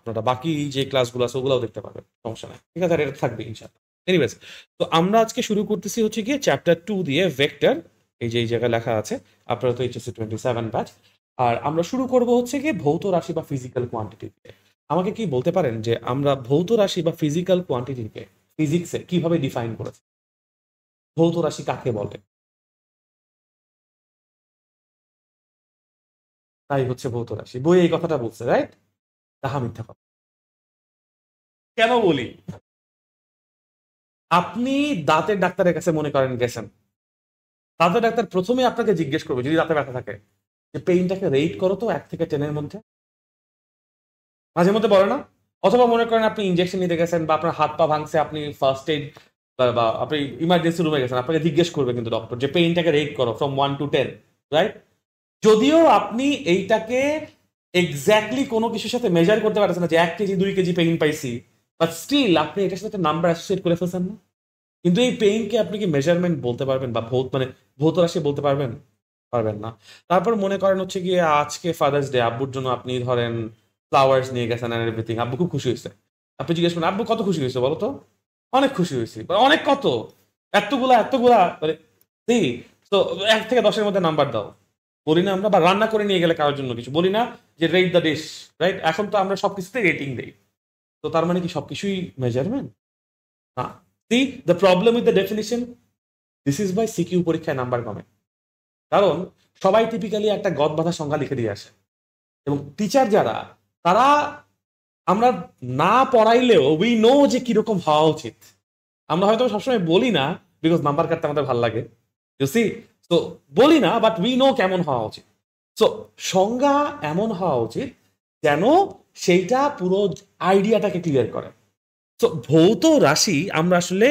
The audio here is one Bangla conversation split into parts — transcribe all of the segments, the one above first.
আপনারা বাকি যে ক্লাসগুলো আছে ওগুলোও দেখতে পাবেন, সমস্যা নাই, ঠিক আছে? আর এটা থাকবে ইনশাআল্লাহ। এনিওয়েজ, তো আমরা আজকে শুরু করতেছি হচ্ছে গিয়ে চ্যাপ্টার 2 দিয়ে ভেক্টর। এই জায়গায় লেখা আছে, আপনারা তো এইচএসসি 27 ব্যাচ। আর আমরা শুরু করব হচ্ছে গিয়ে ভৌত রাশি বা ফিজিক্যাল কোয়ান্টিটি দিয়ে। আমাকে কি বলতে পারেন যে আমরা ভৌত রাশি বা ফিজিক্যাল কোয়ান্টিটিকে ফিজিক্সে কিভাবে ডিফাইন করেছি? ভৌত রাশি কাকে বলে? তাই হচ্ছে ভৌত রাশি, বই এই কথাটা বলছে, রাইট? তাহা মিথ্যা কথা। কেন বলি? আপনি দাঁতের ডাক্তারের কাছে মনে করেন গেছেন, দাঁতের ডাক্তার প্রথমে আপনাকে জিজ্ঞেস করবে যদি দাঁতে ব্যথা থাকে যে পেইনটাকে রেট করো তো 1 থেকে 10-এর মধ্যে। মাঝে মধ্যে বলে না? অথবা মনে করেন আপনি ইনজেকশন নিতে গেছেন বা আপনার হাত পা ভাঙছে, আপনি ফার্স্ট এইড বা আপনি ইমার্জেন্সি রুমে গেছেন, আপনাকে জিজ্ঞেস করবে কিন্তু ডক্টর যে পেইনটাকে রেট করো ফ্রম 1 to 10, রাইট? যদিও আপনি এইটাকে এক্স্যাক্টলি কোনো কিছুর সাথে মেজার করতে পারছেন না যে 1 কেজি 2 কেজি পেইন পাইছি, বাট স্টিল আপনি এটার সাথে একটা নাম্বার অ্যাসোসিয়েট করে ফেলছেন না? কিন্তু এই পেইনকে আপনি কি মেজারমেন্ট বলতে পারবেন বা ভৌত রাশি বলতে পারবেন? পারবেন না। তারপর মনে করেন হচ্ছে গিয়ে আজকে ফাদার্স ডে, আব্বুর জন্য আপনি ধরেন ফ্লাওয়ার্স নিয়ে গেছেন এন্ড এভরিথিং, আব্বু খুব খুশি হয়েছে। আপনি জিজ্ঞেস করেন আব্বু কত খুশি হয়েছে বলো তো? অনেক খুশি হয়েছি। অনেক কত? এতগুলা এতগুলা মানে তো 1 থেকে 10-এর মধ্যে নাম্বার দাও। বলি না আমরা? বা রান্না করে নিয়ে গেলে কারোর জন্য কিছু বলি না যে রেট দ্য ডিশ, রাইট? এখন তো আমরা সবকিছুতে রেটিং দেই। তো তার মানে কি সবকিছুই মেজারমেন্ট? না। See the problem with the definition, this is by CQ পরীক্ষায় নাম্বার কমে। কারণ সবাই টিপিক্যালি একটা গদ বাঁধা সংজ্ঞা লিখে দিয়ে আসে, এবং টিচার যারা, তারা আমরা না পড়াইলেও উই নো যে কিরকম হওয়া উচিত। আমরা হয়তো সবসময় বলি না বিকজ নাম্বার কাটতে আমাদের ভালো লাগে, ইউ সি, তো বলি না, বাট উই নো কেমন হওয়া উচিত। সো সংজ্ঞা এমন হওয়া উচিত যেন সেইটা পুরো আইডিয়াটাকে ক্লিয়ার করে। তো ভৌত রাশি আমরা আসলে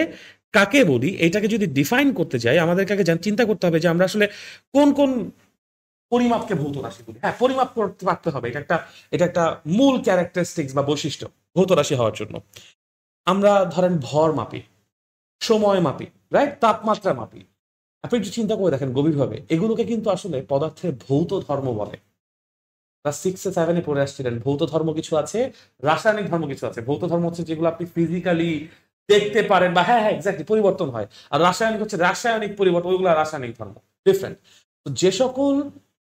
কাকে বলি, এটাকে যদি ডিফাইন করতে যাই আমাদেরকে আগে চিন্তা করতে হবে যে আমরা আসলে কোন কোন পরিমাপকে ভৌত রাশি বলি। হ্যাঁ, পরিমাপ করতে পারতে হবে, এটা একটা মূল ক্যারেক্টারিস্টিক্স বা বৈশিষ্ট্য ভৌত রাশি হওয়ার জন্য। আমরা ধরেন ভর মাপি, সময় মাপি, রাইট? তাপমাত্রা মাপি। আপনি একটু চিন্তা করে দেখেন গভীরভাবে, এগুলোকে কিন্তু আসলে পদার্থের ভৌত ধর্ম বলে। ক্লাস 6-7-এ পড়ে আসছিলেন, ভৌত ধর্ম কিছু আছে, রাসায়নিক ধর্ম কিছু আছে। ভৌত ধর্ম হচ্ছে যেগুলো আপনি ফিজিক্যালি দেখতে পারেন বা হ্যাঁ হ্যাঁ এক্স্যাক্টলি পরিবর্তন হয়। আর রাসায়নিক হচ্ছে রাসায়নিক পরিবর্তন, ওইগুলো রাসায়নিক ধর্ম, ডিফারেন্ট। তো যে সকল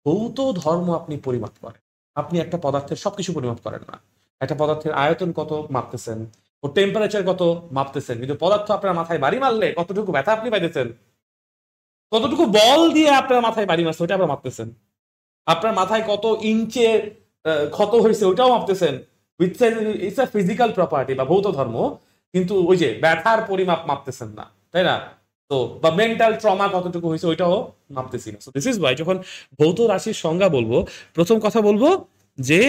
ভৌত ধর্ম আপনি পরিমাপ করেন, আপনি একটা পদার্থের সবকিছু পরিমাপ করেন না। একটা পদার্থের আয়তন কত মাপতেছেন, ও টেম্পারেচার কত মাপতেছেন, কিন্তু পদার্থ আপনার মাথায় বাড়ি মারলে কতটুকু ব্যথা আপনি পাইতেছেন, কতটুকু বল দিয়ে আপনার মাথায় বাড়ি মারছে ওইটা আপনার মাপতেছেন, আপনার মাথায় কত ইঞ্চের ক্ষত হয়েছে ওইটাও মাপতেছেন। ইটস আ ফিজিক্যাল প্রপার্টি বা ভৌত ধর্ম, কিন্তু ওই যে ব্যথার পরিমাপ মাপতেছেন না, তাই না? তো বা মেন্টাল ট্রমা কতটুকু হয়েছে ওইটাও মাপতেছি না। দিস ইজ ওয়াই যখন ভৌত রাশির সংজ্ঞা বলবো, প্রথম কথা বলবো যে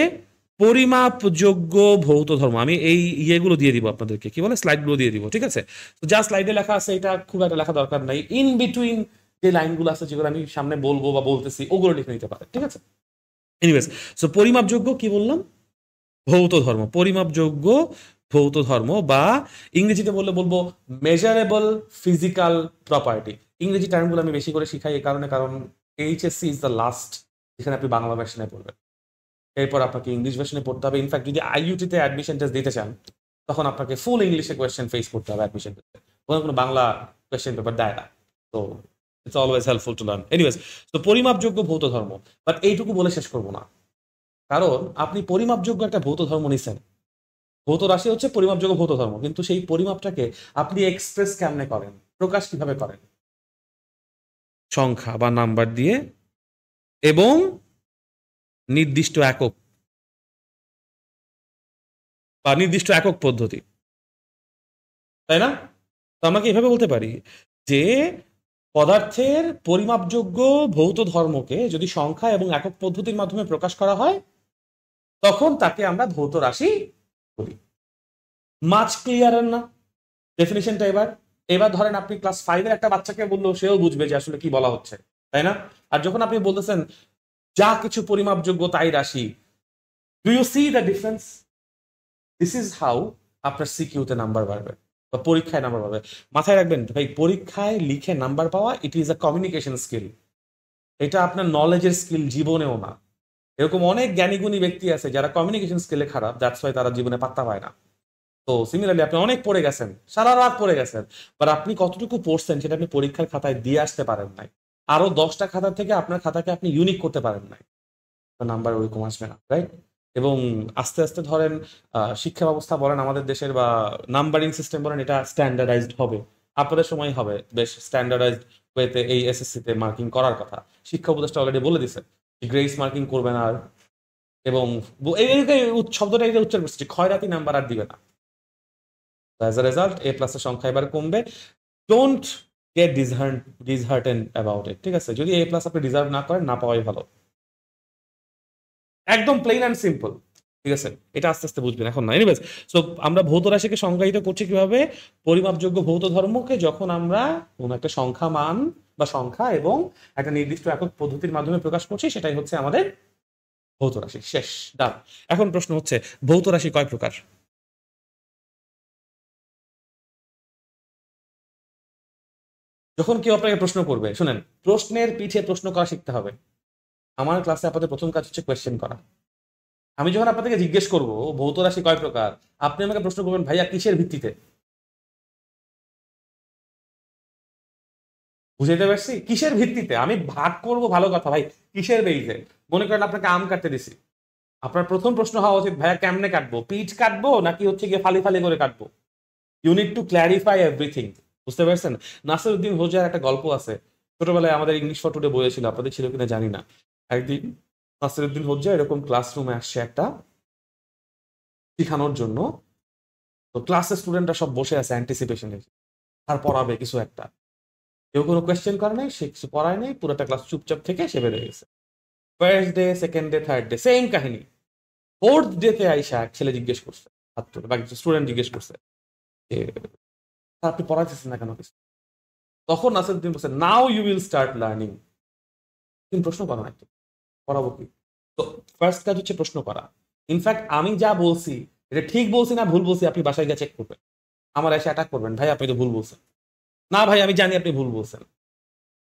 পরিমাপযোগ্য ভৌত ধর্ম। আমি এই ইয়েগুলো দিয়ে দিব আপনাদেরকে, কি বলে, স্লাইডগুলো দিয়ে দিব, ঠিক আছে? তো যা স্লাইডে লেখা আছে এটা খুব একটা লেখা দরকার নাই, ইন বিটুইন যে লাইনগুলো আছে যেগুলো আমি সামনে বলবো বা বলতেছি ওগুলো লিখে নিতে পারে, ঠিক আছে? এনিওয়েজ, সো পরিমাপযোগ্য কি বললাম? ভৌত ধর্ম। পরিমাপযোগ্য ভৌত ধর্ম, বা ইংরেজিতে বললে বলবো মেজারেবল ফিজিক্যাল প্রপার্টি। ইংরেজি টার্মগুলো আমি বেশি করে শিখাই এই কারণে, কারণ এইচএসসি ইজ দ্য লাস্ট যেখানে আপনি বাংলা ভার্সনে পড়বেন, এরপর আপনাকে ইংলিশ ভার্সনে পড়তে হবে। ইনফ্যাক্ট যদি আইইউটিতে অ্যাডমিশন টেস্ট দিতে চান তখন আপনাকে ফুল ইংলিশে কোয়েশ্চেন ফেস করতে হবে অ্যাডমিশন টেস্টে, কোনো বাংলা কোয়েশ্চেন পেপার দেয় না। তো it's always helpful to learn. Anyways, তো পরিমাপযোগ্য ভৌত ধর্ম, বাট এইটুকু বলে শেষ করবো না, কারণ আপনি পরিমাপযোগ্য একটা ভৌত ধর্ম নিছেন। ভৌত রাশি হচ্ছে পরিমাপযোগ্য ভৌত ধর্ম, কিন্তু সেই পরিমাপটাকে আপনি এক্সপ্রেস কেমনে করেন, প্রকাশ কিভাবে করেন? সংখ্যা বা নাম্বার দিয়ে এবং নির্দিষ্ট একক বা নির্দিষ্ট একক পদ্ধতি, তাই না? তো আমরা কি এভাবে বলতে পারি যে পদার্থের পরিমাপযোগ্য ভৌত ধর্মকে যদি সংখ্যা এবং একক পদ্ধতির মাধ্যমে প্রকাশ করা হয় তখন তাকে আমরা ভৌত রাশি বলি। মাছ ক্লিয়ার না ডেফিনিশনটা? এবার এবার ধরেন আপনি ক্লাস 5-এর একটা বাচ্চাকে বললো, সেও বুঝবে যে আসলে কি বলা হচ্ছে, তাই না? আর যখন আপনি বলতেছেন যা কিছু পরিমাপযোগ্য তাই রাশি, do you see the difference? This is how আপনার সিকিউতে নাম্বার বাড়বে বা পরীক্ষায় নাম্বার পাবে। মাথায় রাখবেন ভাই, পরীক্ষায় লিখে নাম্বার পাওয়া it is a communication skill, এটা আপনার নলেজের স্কিল জীবনেও না। এরকম অনেক জ্ঞানীগুণী ব্যক্তি আছে যারা কমিউনিকেশন স্কিলে খারাপ, দ্যাটস ওয়াই তারা জীবনে পাত্তা পায় না। তো সিমিলারলি আপনি অনেক পড়ে গেছেন, সারা রাত পড়ে গেছেন, বাট আপনি কতটুকু পড়ছেন সেটা আপনি পরীক্ষার খাতায় দিয়ে আসতে পারেন নাই। আরো 10টা খাতা থেকে আপনার খাতাকে আপনি ইউনিক করতে পারেন নাই, নাম্বার ওইরকম আসবে না, রাইট? এবং আস্তে আস্তে ধরেন শিক্ষা ব্যবস্থা বলেন আমাদের দেশের, বা নাম্বারিং সিস্টেম বলেন, এটা স্ট্যান্ডার্ডাইজড হবে। আপনাদের সময় হবে বেশ স্ট্যান্ডার্ডাইজড ওয়েতে এই এসএসসি তে মার্কিং করার কথা। শিক্ষা উপদেষ্টা অলরেডি বলে দিছে গ্রেস মার্কিং করবে না আর, এবং শব্দটা এটা উচ্চারণ করছে, ক্ষয়রাতি নাম্বার আর দিবে না। অ্যাজ এ রেজাল্ট এ প্লাসের সংখ্যা এবার কমবে। ডোন্ট গেট ডিসহার্টেন অ্যাবাউট ইট, ঠিক আছে? যদি এ প্লাস আপনি ডিজার্ভ না করেন, না পাওয়াই ভালো। একদম প্লেন অ্যান্ড সিম্পল, ঠিক আছে? এটা আস্তে আস্তে বুঝবেন এখন না। এনিওয়েজ, সো আমরা ভৌত রাশিকে সংজ্ঞায়িত করছি কিভাবে? পরিমাপযোগ্য ভৌত ধর্মকে যখন আমরা কোন একটা সংখ্যা মান বা সংখ্যা এবং একটা নির্দিষ্ট একক পদ্ধতির মাধ্যমে প্রকাশ করছি, সেটাই হচ্ছে আমাদের ভৌত রাশি। শেষ, ডান। এখন প্রশ্ন হচ্ছে, ভৌত রাশি কয় প্রকার? যখন কেউ আপনাকে প্রশ্ন করবে, শুনেন, প্রশ্নের পিঠে প্রশ্ন করা শিখতে হবে। আমার ক্লাসে আপনাদের প্রথম কাজ হচ্ছে কোয়েশ্চেন করা। আমি যখন আপনাদেরকে জিজ্ঞেস করবো ভৌত রাশি কয় প্রকার, আপনি আমাকে প্রশ্ন করবেন, ভাইয়া কিসের ভিত্তিতে? বুঝাইতে পারছি? কিসের ভিত্তিতে আমি ভাগ করব, ভালো কথা ভাই, কিসের বেইজে? মনে করেন আপনাকে আম কাটতে দিছি, আপনার প্রথম প্রশ্ন হওয়া উচিত, ভাইয়া কেমনে কাটবো? পিচ কাটবো নাকি হচ্ছে গিয়ে ফালি ফালি করে কাটবো? You need to clarify everything. বুঝতে পারছেন? নাসিরউদ্দিন হোজার একটা গল্প আছে, ছোটবেলায় আমাদের ইংলিশ ফটোতে বলেছিল, আপনাদের ছিল কিনা জানি না। একদিন নাসিরউদ্দিন হোজা এরকম ক্লাসরুমে আসছে একটা শিখানোর জন্য। তো ক্লাসের স্টুডেন্টরা সব বসে আছে অ্যান্টিসিপেশনে, আর পড়াবে কিছু একটা। কেউ কোনো কোয়েশ্চেন করে নাই, সে কিছু পড়ায় নাই, পুরোটা ক্লাস চুপচাপ থেকে সে বেড়ে গেছে। First day, second day, third day, same কাহিনী। ফোর্থ ডে তে আইসা এক ছেলে জিজ্ঞেস করছে, ছাত্র বা স্টুডেন্ট জিজ্ঞেস করছে যে, "স্যার, আপনি পড়াইতেছেন না কেন কিছু?" তখন নাসিরউদ্দিন বলছে, now you will start learning. তুমি প্রশ্ন করো না, একটু পড়াবো কি? তো ফার্স্ট কাজ হচ্ছে প্রশ্ন করা। ইনফ্যাক্ট আমি যা বলছি এটা ঠিক বলছি না ভুল বলছি, আপনি বাসায় গিয়ে চেক করবেন। আমার এসে অ্যাটাক করবেন, ভাই আপনি তো ভুল বলছেন। না ভাই, আমি জানি আপনি ভুল বলছেন,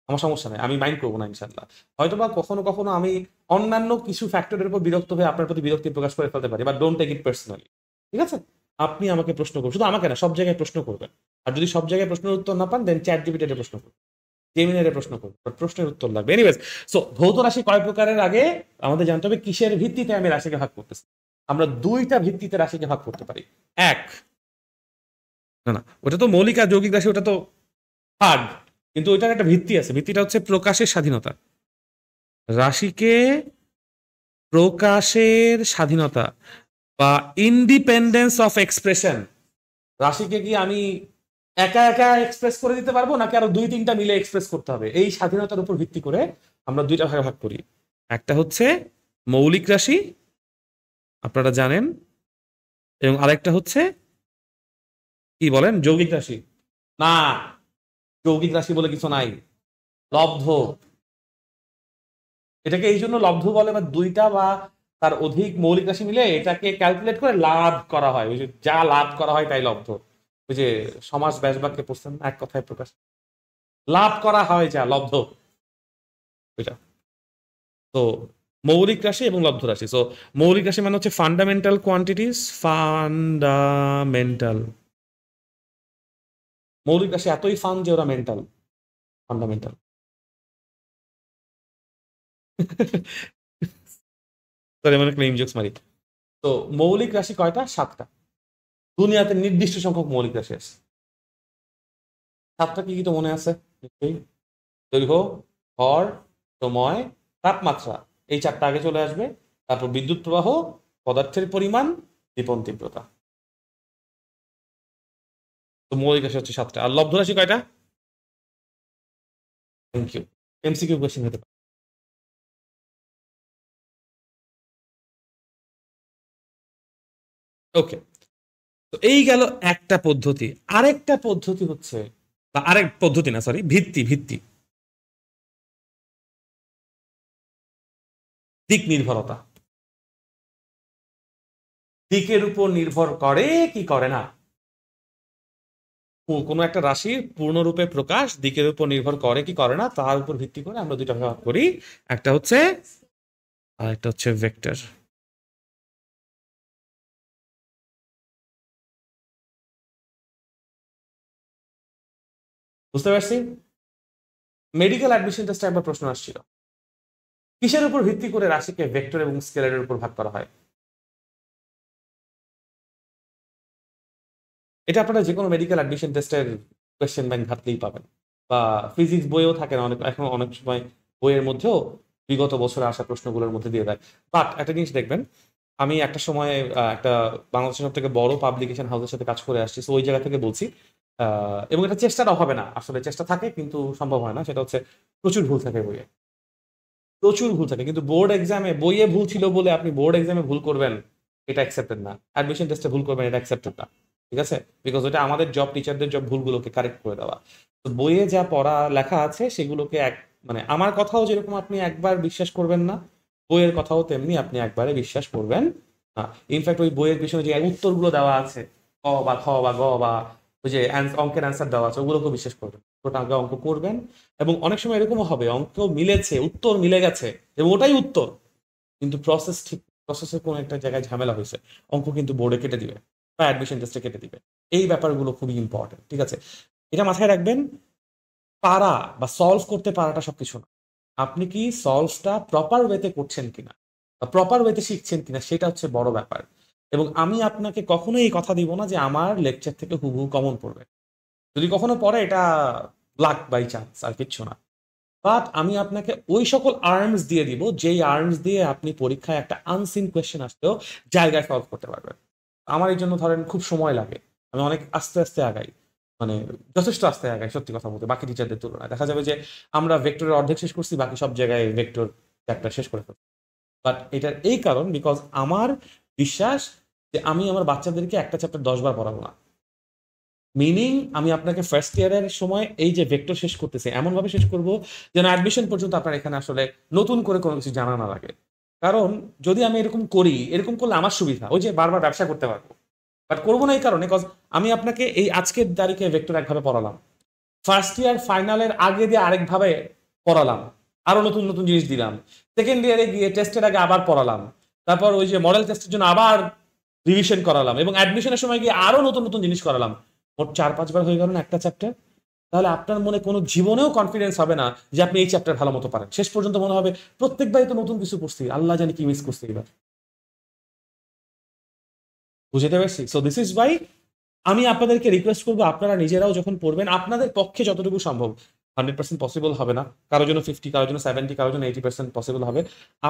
আমার সমস্যা নেই, আমি মাইন্ড করবো না ইনশাল্লাহ। হয়তো বা কখনো কখনো আমি অন্যান্য কিছু ফ্যাক্টরের উপর বিরক্ত হয়ে আপনার প্রতি বিরক্তি প্রকাশ করে ফেলতে পারি, বা ডোন্ট টেক ইট পার্সোনালি, ঠিক আছে? আপনি আমাকে প্রশ্ন করুন, শুধু আমাকে না, সব জায়গায় প্রশ্ন করবেন। আর যদি সব জায়গায় প্রশ্নের উত্তর না পান, দেন চ্যাট জিপিটিতে প্রশ্ন করুন, জেমিনারে প্রশ্ন করুন, বাট প্রশ্নের উত্তর লাগবে। এনিওয়েজ, সো ভৌত রাশি কয় প্রকারের আগে আমাদের জানতে হবে কিসের ভিত্তিতে আমি রাশিকে ভাগ করতেছি। আমরা দুইটা ভিত্তিতে রাশিকে ভাগ করতে পারি। এক, না না, ওটা তো মৌলিক আর যৌগিক রাশি, ওটা তো ভাগ, কিন্তু ওইটার একটা ভিত্তি আছে। ভিত্তিটা হচ্ছে প্রকাশের স্বাধীনতা। রাশিকে প্রকাশের স্বাধীনতা বা ইন্ডিপেন্ডেন্স অফ এক্সপ্রেশন। রাশিকে কি আমি একা একা এক্সপ্রেস করে দিতে পারবো, নাকি আরো দুই তিনটা মিলে এক্সপ্রেস করতে হবে? এই স্বাধীনতার উপর ভিত্তি করে আমরা দুইটা ভাগে ভাগ করি। একটা হচ্ছে মৌলিক রাশি, আপনারা জানেন, এবং আরেকটা হচ্ছে কি বলেন, যৌগিক রাশি। না, যৌগিক রাশি বলে কিছু নাই, লব্ধ। এটাকে এই জন্য লব্ধ বলে, বা দুইটা বা তার অধিক মৌলিক রাশি মিলে এটাকে ক্যালকুলেট করে লাভ করা হয়। ওই যে যা লাভ করা হয় তাই লব্ধ। ওই যে সমাস ব্যাস বাক্যে পড়ছেন না, এক কথায় প্রকাশ, লাভ করা হয় যা লব্ধ, ওইটা। তো মৌলিক রাশি এবং লব্ধ রাশি। সো মৌলিক রাশি মানে হচ্ছে ফান্ডামেন্টাল কোয়ান্টিটিস, ফান্ডামেন্টাল। মৌলিক রাশি এতই ফান যে ওরা মেন্টাল, ফান্ডামেন্টাল। সরি, মানে ক্লেম জোকস মারি। তো মৌলিক রাশি কয়টা? 7টা। দুনিয়াতে নির্দিষ্ট সংখ্যক মৌলিক রাশি আছে। 7টা কি কি তো মনে আছে নিশ্চয়ই? দৈর্ঘ্য, ভর, সময়, তাপমাত্রা, এই 4টা আগে চলে আসবে। তারপর বিদ্যুৎ প্রবাহ, পদার্থের পরিমাণ, দীপন তীব্রতা। তো মৌলিক রাশি হচ্ছে 7টা। আর লব্ধ রাশি কয়টা? Thank you. এমসিকিউ কোয়েশ্চেন হতে পারে। ওকে, তো এই গেল একটা পদ্ধতি। আরেকটা পদ্ধতি হচ্ছে, বা আরেক পদ্ধতি না, সরি, ভিত্তি। ভিত্তি দিক নির্ভরতা। দিকের উপর নির্ভর করে কি করে না? কোনো একটা রাশির পূর্ণরূপে প্রকাশ দিকের উপর নির্ভর করে কি করে না, তার উপর ভিত্তি করে আমরা দুইটা ভাগ করি। একটা হচ্ছে আর একটা হচ্ছে ভেক্টর। বুঝতে পারছি? মেডিকেল অ্যাডমিশন টেস্টে একবার প্রশ্ন আসছিল, কিসের উপর ভিত্তি করে রাশিকে ভেক্টর এবং স্কেলারের উপর ভাগ করা হয়? এটা আপনারা যে কোনো মেডিকেল অ্যাডমিশন টেস্টের কোয়েশ্চেন ব্যাংক ঘাটলেই পাবেন, বা ফিজিক্স বইও থাকে না, অনেক এখন অনেক সময় বইয়ের মধ্যেও বিগত বছরে আসা প্রশ্নগুলোর মধ্যে দিয়ে দেয়। বাট একটা জিনিস দেখবেন, আমি একটা সময় একটা বাংলাদেশের সব থেকে বড় পাবলিকেশন হাউসের সাথে কাজ করে আসছি, তো ওই জায়গা থেকে বলছি। এবং এটা চেষ্টাটাও হবে না, আসলে চেষ্টা থাকে কিন্তু সম্ভব হয় না। সেটা হচ্ছে প্রচুর ভুল থাকে বইয়ে, প্রচুর ভুল থাকে। কিন্তু বোর্ড এক্সামে বইয়ে ভুল ছিল বলে আপনি বোর্ড এক্সামে ভুল করবেন, এটা অ্যাকসেপ্টেড না। অ্যাডমিশন টেস্টে ভুল করবেন, এটা অ্যাকসেপ্টেড না। ঠিক আছে? বিকজ ওটা আমাদের জব, টিচারদের জব ভুলগুলোকে কারেক্ট করে দেওয়া। তো বইয়ে যা পড়া লেখা আছে সেগুলোকে এক, মানে আমার কথাও যেরকম আপনি একবার বিশ্বাস করবেন না, বইয়ের কথাও তেমনি আপনি একবারে বিশ্বাস করবেন না। ইনফ্যাক্ট ওই বইয়ের পিছনে যে উত্তরগুলো দেওয়া আছে, ক বা খ বা গ বা ওই যে অঙ্কের অ্যান্সার দেওয়া আছে, ওগুলোকে বিশ্বাস করবেন। ওটা আগে অঙ্ক করবেন, এবং অনেক সময় এরকমও হবে অঙ্ক মিলেছে, উত্তর মিলে গেছে এবং ওটাই উত্তর, কিন্তু প্রসেস ঠিক, প্রসেসের কোনো একটা জায়গায় ঝামেলা হয়েছে, অঙ্ক কিন্তু বোর্ডে কেটে দিবে বা অ্যাডমিশন টেস্টে কেটে দিবে। এই ব্যাপারগুলো খুবই ইম্পর্টেন্ট। ঠিক আছে? এটা মাথায় রাখবেন। পারা বা সলভ করতে পারাটা সবকিছু না, আপনি কি সলভটা প্রপার ওয়েতে করছেন কিনা বা প্রপার ওয়েতে শিখছেন কিনা, সেটা হচ্ছে বড় ব্যাপার। এবং আমি আপনাকে কখনোই এই কথা দিব না যে আমার লেকচার থেকে হুবহু কমন পড়বে। যদি কখনো পড়ে, এটা লাক বাই চান্স, আর কিচ্ছু না। বাট আমি আপনাকে ওই সকল আর্মস দিয়ে দিব যেই আর্মস দিয়ে আপনি পরীক্ষায় একটা আনসিন কোয়েশ্চেন আসতেও জায়গায় সলভ করতে পারবেন। আমার এই জন্য ধরেন খুব সময় লাগে, আমি অনেক আস্তে আস্তে আগাই, মানে যথেষ্ট আস্তে আগাই সত্যি কথা বলতে, বাকি টিচারদের তুলনায়। দেখা যাবে যে আমরা ভেক্টরের অর্ধেক শেষ করছি, বাকি সব জায়গায় ভেক্টর চ্যাপ্টার শেষ করে ফেলছি। বাট এটার এই কারণ, বিকজ আমার বিশ্বাস যে আমি আমার বাচ্চাদেরকে একটা চ্যাপ্টার 10 বার পড়াবো না। মিনিং আমি আপনাকে ফার্স্ট ইয়ারের সময় এই যে ভেক্টর শেষ করতেছি এমন ভাবে শেষ করব যেন অ্যাডমিশন পর্যন্ত আপনার এখানে আসলে নতুন করে কোনো কিছু জানা না লাগে। কারণ যদি আমি এরকম করি, এরকম করলে আমার সুবিধা, ওই যে বারবার ব্যবসা করতে পারবো। বাট করবো না এই কারণে, কজ আমি আপনাকে এই আজকের তারিখে ভেক্টর একভাবে পড়ালাম, ফার্স্ট ইয়ার ফাইনালের আগে দিয়ে আরেকভাবে পড়ালাম, আরো নতুন নতুন জিনিস দিলাম, সেকেন্ড ইয়ারে গিয়ে টেস্টের আগে আবার পড়ালাম, তারপর ওই যে মডেল টেস্টের জন্য আবার রিভিশন করালাম, এবং অ্যাডমিশনের সময় গিয়ে আরো নতুন নতুন জিনিস করালাম। মোট 4-5 বার হয়ে গেল না একটা চ্যাপ্টার? তাহলে আপনার মনে কোনো জীবনেও কনফিডেন্স হবে না যে আপনি এই চ্যাপ্টার ভালো মতো পারেন। শেষ পর্যন্ত মনে হবে প্রত্যেকবারই তো নতুন কিছু পড়ছি, আল্লাহ জানি কি মিস করছি এবার। বুঝতে পারছি? সো দিস ইজ ওয়াই আমি আপনাদেরকে রিকোয়েস্ট করবো, আপনারা নিজেরাও যখন পড়বেন, আপনাদের পক্ষে যতটুকু সম্ভব, 100% পসিবল হবে না, কারোর জন্য 50, কারোর জন্য 70, কারোর জন্য 80% পসিবল হবে।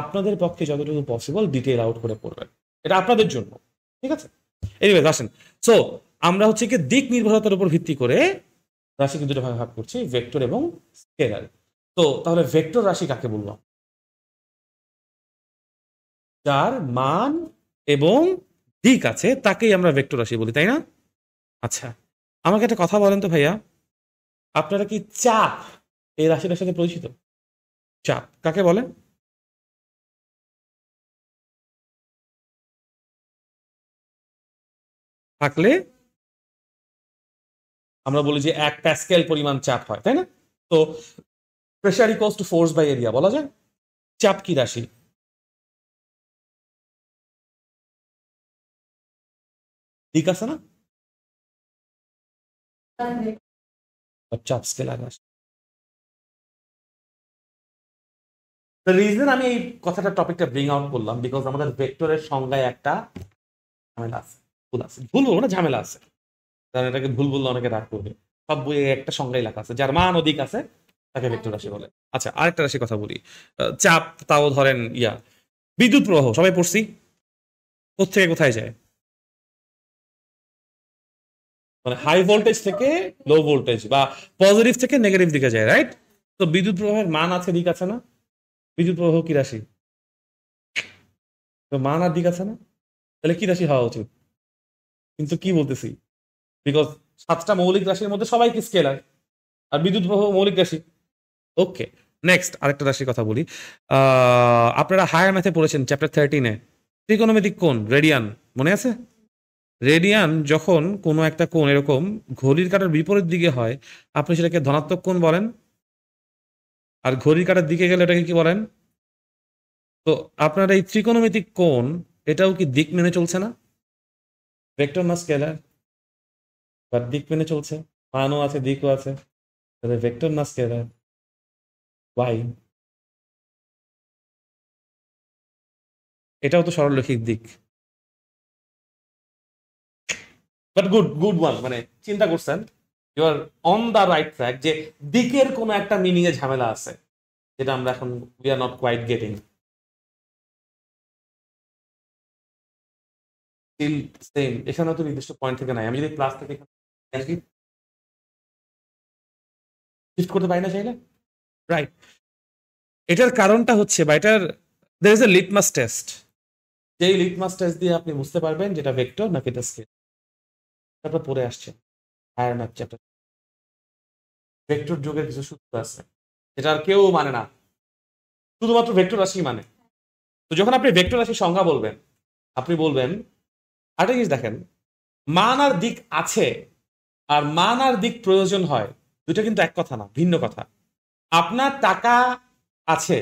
আপনাদের পক্ষে যতটুকু পসিবল ডিটেল আউট করে পড়বেন, এটা আপনাদের জন্য। ঠিক আছে? এনিওয়েজ আসেন। সো আমরা হচ্ছে কি দিক নির্ভরতার উপর ভিত্তি করে রাশিকে দুটো ভাগে ভাগ করছি, ভেক্টর এবং স্কেলার। তো তাহলে ভেক্টর রাশি কাকে বললাম? যার মান এবং দিক আছে তাকেই আমরা ভেক্টর রাশি বলি, তাই না? আচ্ছা, আমাকে একটা কথা বলেন তো ভাইয়া, আপনারা কি চাপ এই রাশিটার সাথে পরিচিত? চাপ কাকে বলে? থাকলে আমরা বলি যে 1 প্যাসকেল পরিমাণ চাপ হয়, তাই না? তো pressure equals to force by area বলা যায়। চাপ কি রাশি? দিক আছে না? চাপ স্কেলার রাশি। রিজন আমি এই কথাটা টপিকটা ব্রিং আউট করলাম বিকজ আমাদের ভেক্টরের সংজ্ঞায় একটা ঝামেলা আছে, ভুল আছে, ভুল বলবো না, ঝামেলা আছে। কারণ এটাকে ভুল বললে অনেকে রাগ করবে। সব বইয়ে একটা সংজ্ঞাই লেখা আছে, যার মান অধিক আছে তাকে ভেক্টর রাশি বলে। আচ্ছা, আরেকটা রাশি কথা বলি। চাপ, তাও ধরেন বিদ্যুৎ প্রবাহ সবাই পড়ছি, কোথেকে কোথায় যায়? মানে হাই ভোল্টেজ থেকে লো ভোল্টেজ বা পজিটিভ থেকে নেগেটিভ দিকে যায়, রাইট? তো বিদ্যুৎ প্রবাহের মান আছে, দিক আছে না? বিদ্যুৎ প্রবাহ কি রাশি? তো মান আর দিক আছে না? তাহলে কি রাশি হওয়া উচিত? কিন্তু কি বলতেছি, বিকজ 7টা মৌলিক রাশির মধ্যে সবাই কি স্কেলার, আর বিদ্যুৎ প্রবাহ মৌলিক রাশি। ওকে, নেক্সট আরেকটা রাশির কথা বলি। আপনারা হায়ার ম্যাথে পড়েছেন চ্যাপ্টার 13-এ ত্রিকোণমিতিক কোণ, রেডিয়ান, মনে আছে? রেডিয়ান যখন কোনো একটা কোণ এরকম ঘড়ির কাঁটার বিপরীত দিকে হয়, আপনি সেটাকে ধনাত্মক কোণ বলেন, আর ঘড়ির কাঁটার দিকে গেলে এটাকে কি বলেন? তো আপনার এই ত্রিকোণমিতিক কোণ এটাও কি দিক মেনে চলছে না? ভেক্টর না স্কেলার, বাট দিক মেনে চলছে, মানও আছে দিকও আছে, তাহলে ভেক্টর না স্কেলার। ওয়াই? এটাও তো সরলরৈখিক দিক। বাট গুড গুড ওয়ান, মানে চিন্তা করছেন, you are on the right track, যে দিকের কোনো একটা মিনিং এ ঝামেলা আছে যেটা আমরা এখন we are not quite getting. Still same, এখানেও তো নির্দিষ্ট পয়েন্ট থেকে নাই, আমি যদি প্লাস থেকে শিফট করতে পারি না চাইলে, রাইট? এটার কারণটা হচ্ছে, বা এটার there is a litmus test, যেই লিটমাস টেস্ট দিয়ে আপনি বুঝতে পারবেন যেটা ভেক্টর নাকি এটা স্কেলার। তারপর পড়ে আসছে হায়ার ম্যাথ চ্যাপ্টার, ভেক্টর যোগের কিছু সূত্র আছে যেটা আর কেউ মানে না, শুধুমাত্র ভেক্টর রাশি মানে। তো যখন আপনি ভেক্টর রাশির সংজ্ঞা বলবেন, আপনি বলবেন আরেকটা জিনিস দেখেন, মান আর দিক আছে আর মান আর দিক প্রয়োজন হয়, দুটো কিন্তু এক কথা না, ভিন্ন কথা। আপনার টাকা আছে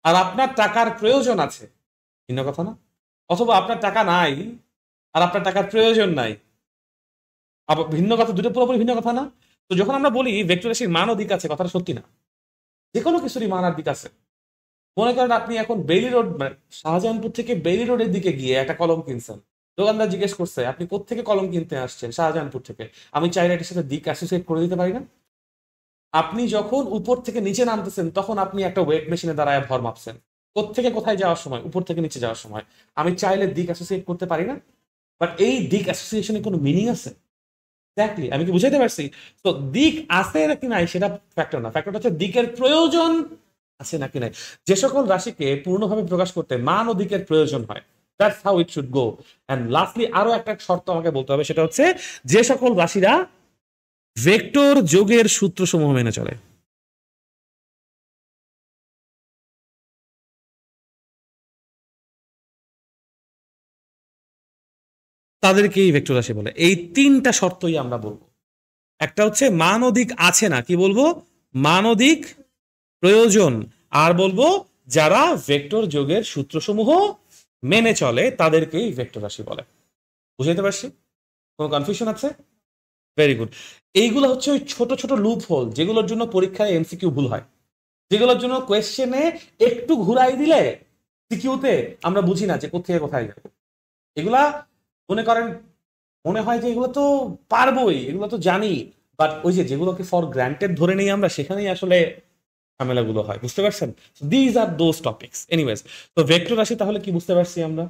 আর আপনার টাকার প্রয়োজন আছে, ভিন্ন কথা না? অথবা আপনার টাকা নাই আর আপনার টাকার প্রয়োজন নাই, আবার ভিন্ন কথা, দুটো পুরোপুরি ভিন্ন কথা না? তো যখন আমরা বলি ভেক্টর রাশির মান ও দিক আছে, কথাটা সত্যি না। যে কোনো কিছুরই মান আর দিক আছে। মনে করেন আপনি এখন বেইলি রোড, মানে শাহজাহানপুর থেকে বেইলি রোডের দিকে গিয়ে একটা কলম কিনছেন, দোকানদার জিজ্ঞেস করছে আপনি কোত্থেকে কলম কিনতে আসছেন, শাহজাহানপুর থেকে, আমি চাইলে এটার সাথে দিক অ্যাসোসিয়েট করে দিতে পারি না? আপনি যখন উপর থেকে নিচে নামতেছেন তখন আপনি একটা ওয়েট মেশিনে দাঁড়ায় ভর মাপছেন, কোত্থেকে কোথায় যাওয়ার সময়, উপর থেকে নিচে যাওয়ার সময়, আমি চাইলে দিক অ্যাসোসিয়েট করতে পারি না? বাট এই দিক অ্যাসোসিয়েশনের কোনো মিনিং আছে? এক্স্যাক্টলি, আমি কি বুঝাইতে পারছি? তো দিক আছে নাকি নাই সেটা ফ্যাক্টর না, ফ্যাক্টরটা হচ্ছে দিকের প্রয়োজন আছে নাকি নাই। যে সকল রাশিকে পূর্ণভাবে প্রকাশ করতে মান ও দিকের প্রয়োজন হয়, that's how it should go. And lastly আরো একটা শর্ত আমাকে বলতে হবে, সেটা হচ্ছে যে সকল রাশিরা ভেক্টর যোগের সূত্রসমূহ মেনে চলে। তাদেরকেই ভেক্টর রাশি বলে। এই তিনটা শর্তই আমরা বলবো। একটা হচ্ছে মান ও দিক আছে না, কি বলবো, মান ও দিক প্রয়োজন, আর বলবো যারা ভেক্টর যোগের সূত্রসমূহ মেনে চলে তাদেরকেই ভেক্টর রাশি বলে। বুঝাইতে পারছি? কোনো কনফিউশন আছে? Very good. এইগুলো হচ্ছে ওই ছোট ছোট লুপ হোল যেগুলোর জন্য পরীক্ষায় এমসিকিউ ভুল হয়, যেগুলোর জন্য কোয়েশ্চেনে একটু ঘুরাই দিলে সিকিউতে আমরা বুঝি না যে কোথেকে কোথায় যাবে। এগুলা মনে করেন, মনে হয় যে এগুলো তো পারবোই, এগুলো তো জানি, বাট ওই যে যেগুলোকে ফর গ্রান্টেড ধরে নেই আমরা, সেখানেই আসলে ঝামেলাগুলো হয়, বুঝতে পারছেন? These are those topics. Anyways, তো ভেক্টর রাশি তাহলে কি বুঝতে পারছি আমরা?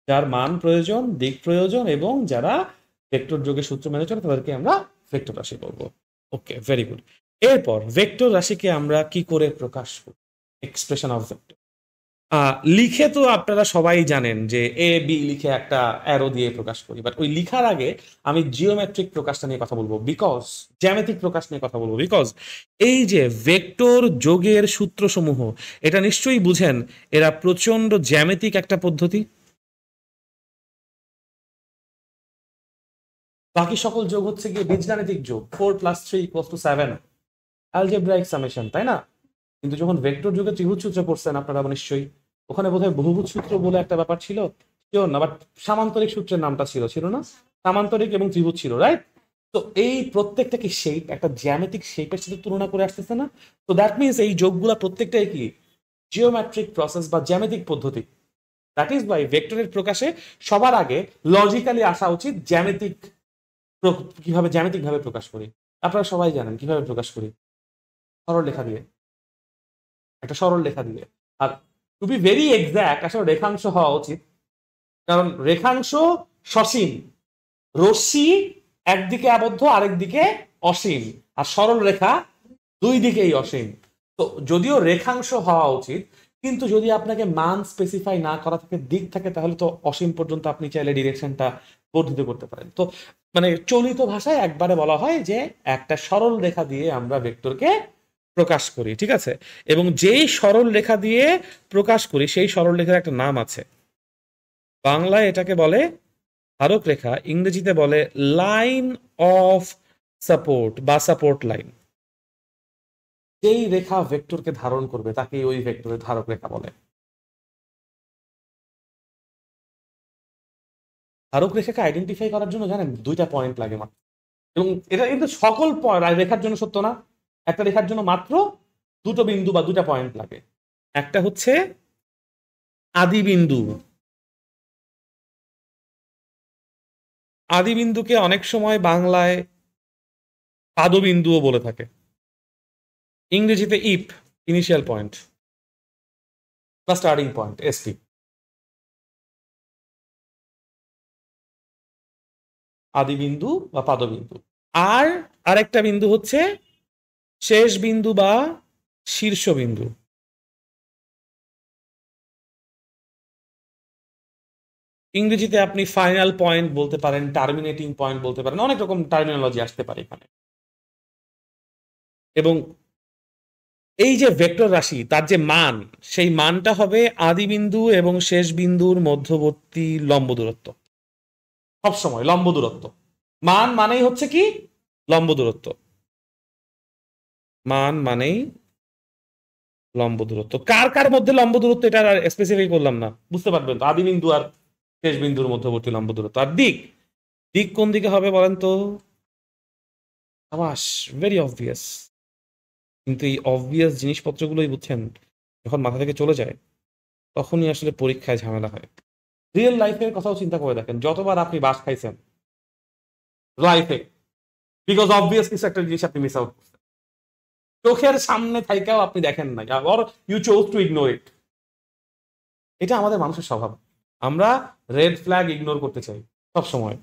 যার মান প্রয়োজন, দিক প্রয়োজন, এবং যারা ভেক্টর যোগের সূত্র মেনে চলে তাদেরকে আমরা ভেক্টর রাশি বলবো। ওকে, ভেরি গুড। এরপর ভেক্টর রাশিকে আমরা কি করে প্রকাশ করি? এক্সপ্রেশন অফ ভেক্টর লিখে তো আপনারা সবাই জানেন যে এ বি লিখে একটা অ্যারো দিয়ে প্রকাশ করি, বাট ওই লিখার আগে আমি জিওমেট্রিক প্রকাশটা নিয়ে কথা বলবো, বিকজ জ্যামিতিক প্রকাশ নিয়ে কথা বলবো, বিকজ এই যে ভেক্টর যোগের সূত্রসমূহ, এটা নিশ্চয়ই বুঝেন এরা প্রচন্ড জ্যামিতিক একটা পদ্ধতি। বাকি সকল যোগ হচ্ছে গিয়ে বীজগাণিতিক যোগ, 4+3=7, অ্যালজেব্রাইক সামেশন, তাই না? কিন্তু যখন ভেক্টর যুগে ত্রিভুজ সূত্র পড়ছেন আপনারা নিশ্চয়ই, ওখানে বোধহয় বহুভুজ সূত্র বলে একটা ব্যাপার ছিল, শিওর না, বাট সামান্তরিক সূত্রের নামটা ছিল, ছিল না? সামান্তরিক এবং ত্রিভুজ ছিল, রাইট? তো এই প্রত্যেকটা কি শেপ, একটা জ্যামিতিক শেপের সাথে তুলনা করে আসতেছে না? তো দ্যাট মিনস এই যোগগুলা প্রত্যেকটাই কি জিওমেট্রিক প্রসেস বা জ্যামিতিক পদ্ধতি। দ্যাট ইজ বাই ভেক্টরের প্রকাশে সবার আগে লজিক্যালি আসা উচিত জ্যামিতিক, কিভাবে জ্যামিতিক ভাবে প্রকাশ করি। আপনারা সবাই জানেন কিভাবে প্রকাশ করি, সরল লেখা দিয়ে, একটা সরল রেখা দিলে। আর টু বি ভেরি এক্স্যাক্ট, আসলে রেখাংশ হওয়া উচিত, কারণ রেখাংশ সসীম, রশ্মি একদিকে আবদ্ধ আরেক দিকে অসীম, আর সরল রেখা দুই দিকেই অসীম। তো যদিও রেখাংশ হওয়া উচিত, কিন্তু যদি আপনাকে মান স্পেসিফাই না করা থাকে, দিক থাকে, তাহলে তো অসীম পর্যন্ত আপনি চাইলে ডিরেকশনটা বর্ধিত করতে পারেন। তো মানে চলিত ভাষায় একবারে বলা হয় যে একটা সরল রেখা দিয়ে আমরা ভেক্টরকে প্রকাশ করি, ঠিক আছে? এবং যেই সরল রেখা দিয়ে প্রকাশ করি সেই সরল রেখার একটা নাম আছে, বাংলায় এটাকে বলে ধারক রেখা, ইংরেজিতে বলে লাইন অফ সাপোর্ট বা সাপোর্ট লাইন। যেই রেখা ভেক্টরকে ধারণ করবে তাকে ওই ভেক্টরের ধারক রেখা বলে। ধারক রেখাকে আইডেন্টিফাই করার জন্য জানেন 2টা পয়েন্ট লাগে মাত্র, এবং এটা কিন্তু সকল রেখার জন্য সত্য না। একটা রেখার জন্য মাত্র 2টো বিন্দু বা 2টা পয়েন্ট লাগে। একটা হচ্ছে আদি বিন্দু, আদি বিন্দুকে অনেক সময় বাংলায় পাদবিন্দুও বলে থাকে, ইংরেজিতে ইপ, ইনিশিয়াল পয়েন্ট বা স্টার্টিং পয়েন্ট, এসপি। আদি বিন্দু বা পাদবিন্দু। আর আরেকটা বিন্দু হচ্ছে শেষ বিন্দু বা শীর্ষবিন্দু। ইংরেজিতে আপনি ফাইনাল পয়েন্ট বলতে পারেন, টার্মিনেটিং পয়েন্ট বলতে পারেন, অনেক রকম টার্মিনোলজি আসতে পারে এখানে। এবং এই যে ভেক্টর রাশি তার যে মান, সেই মানটা হবে আদি বিন্দু এবং শেষ বিন্দুর মধ্যবর্তী লম্ব দূরত্ব। সবসময় লম্ব দূরত্ব। মান মানেই হচ্ছে কি লম্ব দূরত্ব, মান মানেই লম্ব দূরত্ব। কার কার মধ্যে লম্ব দূরত্ব এটা স্পেসিফাই করলাম না, বুঝতে পারবেন তো, আদি বিন্দু আর শেষ বিন্দুর মধ্যবর্তী লম্ব দূরত্ব। আর দিক, দিক কোন দিকে হবে বলেন তো? আবাস, ভেরি অবভিয়াস। কিন্তু এই অবভিয়াস জিনিসপত্রগুলোই বুঝছেন যখন মাথা থেকে চলে যায় তখনই আসলে পরীক্ষায় ঝামেলা হয়। রিয়েল লাইফের কথাও চিন্তা করে দেখেন, যতবার আপনি বাস খাইছেন লাইফে, বিকজ অবভিয়াস কিছু একটা জিনিস আপনি মিস আউট করছেন, চোখের সামনে থাইকাও আপনি দেখেন নাই, or you chose to ignore it. এটা আমাদের মানুষের স্বভাব, আমরা রেড ফ্ল্যাগ ইগনোর করতে চাই সব সময়।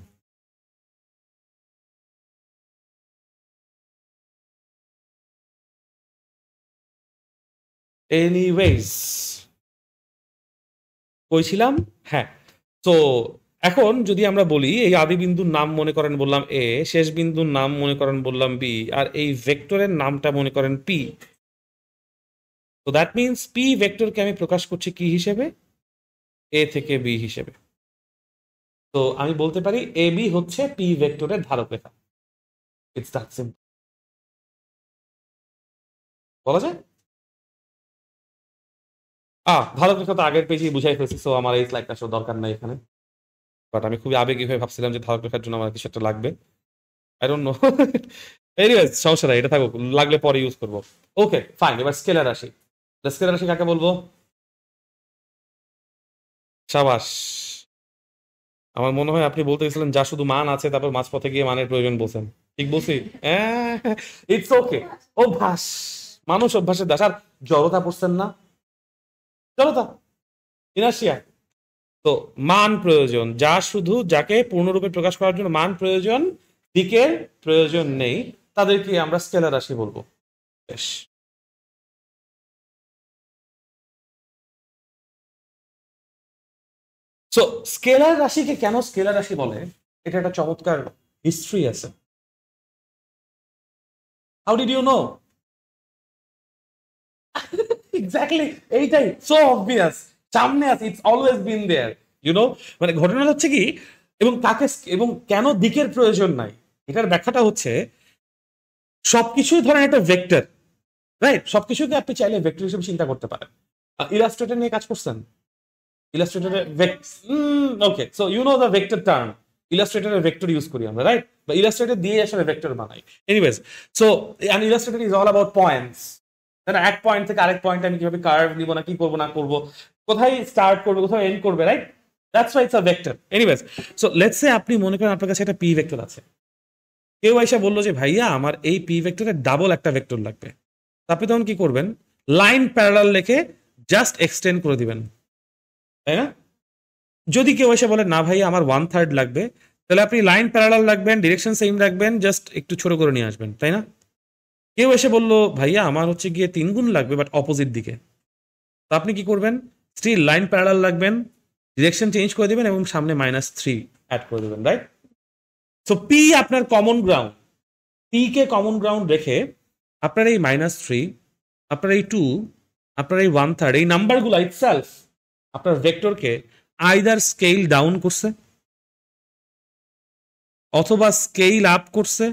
এনিওয়েজ, কইছিলাম, হ্যাঁ। তো এখন যদি আমরা বলি এই আদি বিন্দুর নাম মনে করেন বললাম এ, শেষ বিন্দুর নাম মনে করেন বললাম বি, আর এই ভেক্টরের নামটা মনে করেন পি। তো দ্যাট মিনস পি ভেক্টরকে আমি প্রকাশ করছি কি হিসেবে? এ থেকে বি হিসেবে। তো আমি বলতে পারি এ বি হচ্ছে পি ভেক্টরের ধারক রেখা। ইটস দ্যাট সিম্পল, বলা যায়। ধারক রেখা তো আগের পেজেই বুঝাই ফেলছি, সো আমার এই স্লাইডটা আসলে দরকার নাই এখানে। বাট আমি খুবই আবেগী হয়ে ভাবছিলাম যে ধারক রেখার জন্য আমার কিছু একটা লাগবে, আই ডোন্ট নো। এনিওয়েজ, সমস্যা নাই, এটা থাকুক, লাগলে পরে ইউজ করবো। ওকে ফাইন, এবার স্কেলার রাশি। স্কেলার রাশি কাকে বলবো? সাবাস। আমার মনে হয় আপনি বলতে গেছিলেন যা শুধু মান আছে, তারপর মাঝপথে গিয়ে মানের প্রয়োজন বলছেন। ঠিক বলছি? ইটস ওকে, অভ্যাস, মানুষ অভ্যাসের দাস। আর জড়তা পড়ছেন না? জড়তা, ইনার্শিয়া। তো মান প্রয়োজন, যা শুধু, যাকে পূর্ণরূপে প্রকাশ করার জন্য মান প্রয়োজন, দিকের প্রয়োজন নেই, তাদেরকে আমরা স্কেলার রাশি বলবো। বেশ। সো স্কেলার রাশিকে কেন স্কেলার রাশি বলে, এটা একটা চমৎকার হিস্ট্রি আছে। How did you know? Exactly, এইটাই সো অবভিয়াস, সামনে আছে, it's always been there, you know. মানে ঘটনা হচ্ছে কি, এবং তাকে, এবং কেন দিকের প্রয়োজন নাই, এটার ব্যাখ্যাটা হচ্ছে সবকিছুই ধরেন একটা ভেক্টর, রাইট? সবকিছুকে আপনি চাইলে ভেক্টর হিসেবে চিন্তা করতে পারেন। ইলাস্ট্রেটর নিয়ে কাজ করছেন? ইলাস্ট্রেটরে okay, so you know the vector term. ইলাস্ট্রেটরে ভেক্টর ইউজ করি আমরা, রাইট? বা ইলাস্ট্রেটর দিয়ে আসলে ভেক্টর বানাই। Anyways, so an Illustrator is all about points. তাই না? এক পয়েন্ট থেকে আরেক পয়েন্টে আমি কিভাবে কার্ভ নিব, না কি করবো না করবো, কোথায় স্টার্ট করবে, কোথায় এন্ড করবে, right? That's why it's a vector. Anyways, so let's say আপনি মনে করেন আপনার কাছে একটা পি ভেক্টর আছে। কেউ এসে বললো যে ভাইয়া আমার এই পি ভেক্টরের ডাবল একটা ভেক্টর লাগবে। আপনি তখন কি করবেন? লাইন প্যারালাল রেখে জাস্ট এক্সটেন্ড করে দিবেন, তাই না? যদি কেউ এসে বলে না ভাই আমার 1/3 লাগবে, তাহলে আপনি লাইন প্যারালাল রাখবেন, ডিরেকশন সেম রাখবেন, জাস্ট একটু ছোট করে নিয়ে আসবেন, তাই না? কেউ এসে বললো ভাইয়া আমার হচ্ছে গিয়ে 3 গুণ লাগবে বাট অপোজিট দিকে, তো আপনি কি করবেন? স্টিল লাইন প্যারালাল রাখবেন, ডিরেকশন চেঞ্জ করে দিবেন এবং সামনে -3 অ্যাড করে দেবেন, রাইট? সো পি আপনার common ground. P K common ground রেখে আপনার এই -3, আপনার এই 2, আপনার এই 1/3, এই নাম্বারগুলো ইটসেলফ আপনার ভেক্টরকে আইদার স্কেল ডাউন করছে অথবা স্কেল আপ করছে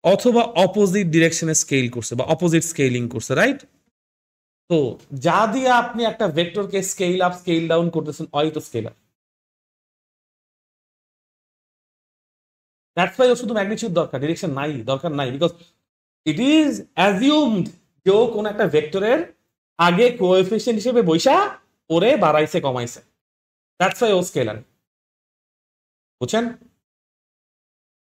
অথবা অপোজিট ডিরেকশনে স্কেল করছে বা অপোজিট স্কেলিং করছে, রাইট? তো যা দিয়ে আপনি একটা ভেক্টরকে স্কেল আপ স্কেল ডাউন করতেছেন, ওই তো স্কেলার। দ্যাটস ওয়াই শুধু ম্যাগনিটিউড দরকার, ডিরেকশন নাই, দরকার নাই, বিকজ ইট ইজ অ্যাজিউমড যে ও কোন একটা ভেক্টরের আগে কোএফিসিয়েন্ট হিসেবে বৈশা ওরে বাড়াইছে কমাইছে, দ্যাটস ওয়াই ও স্কেলার। বুঝছেন?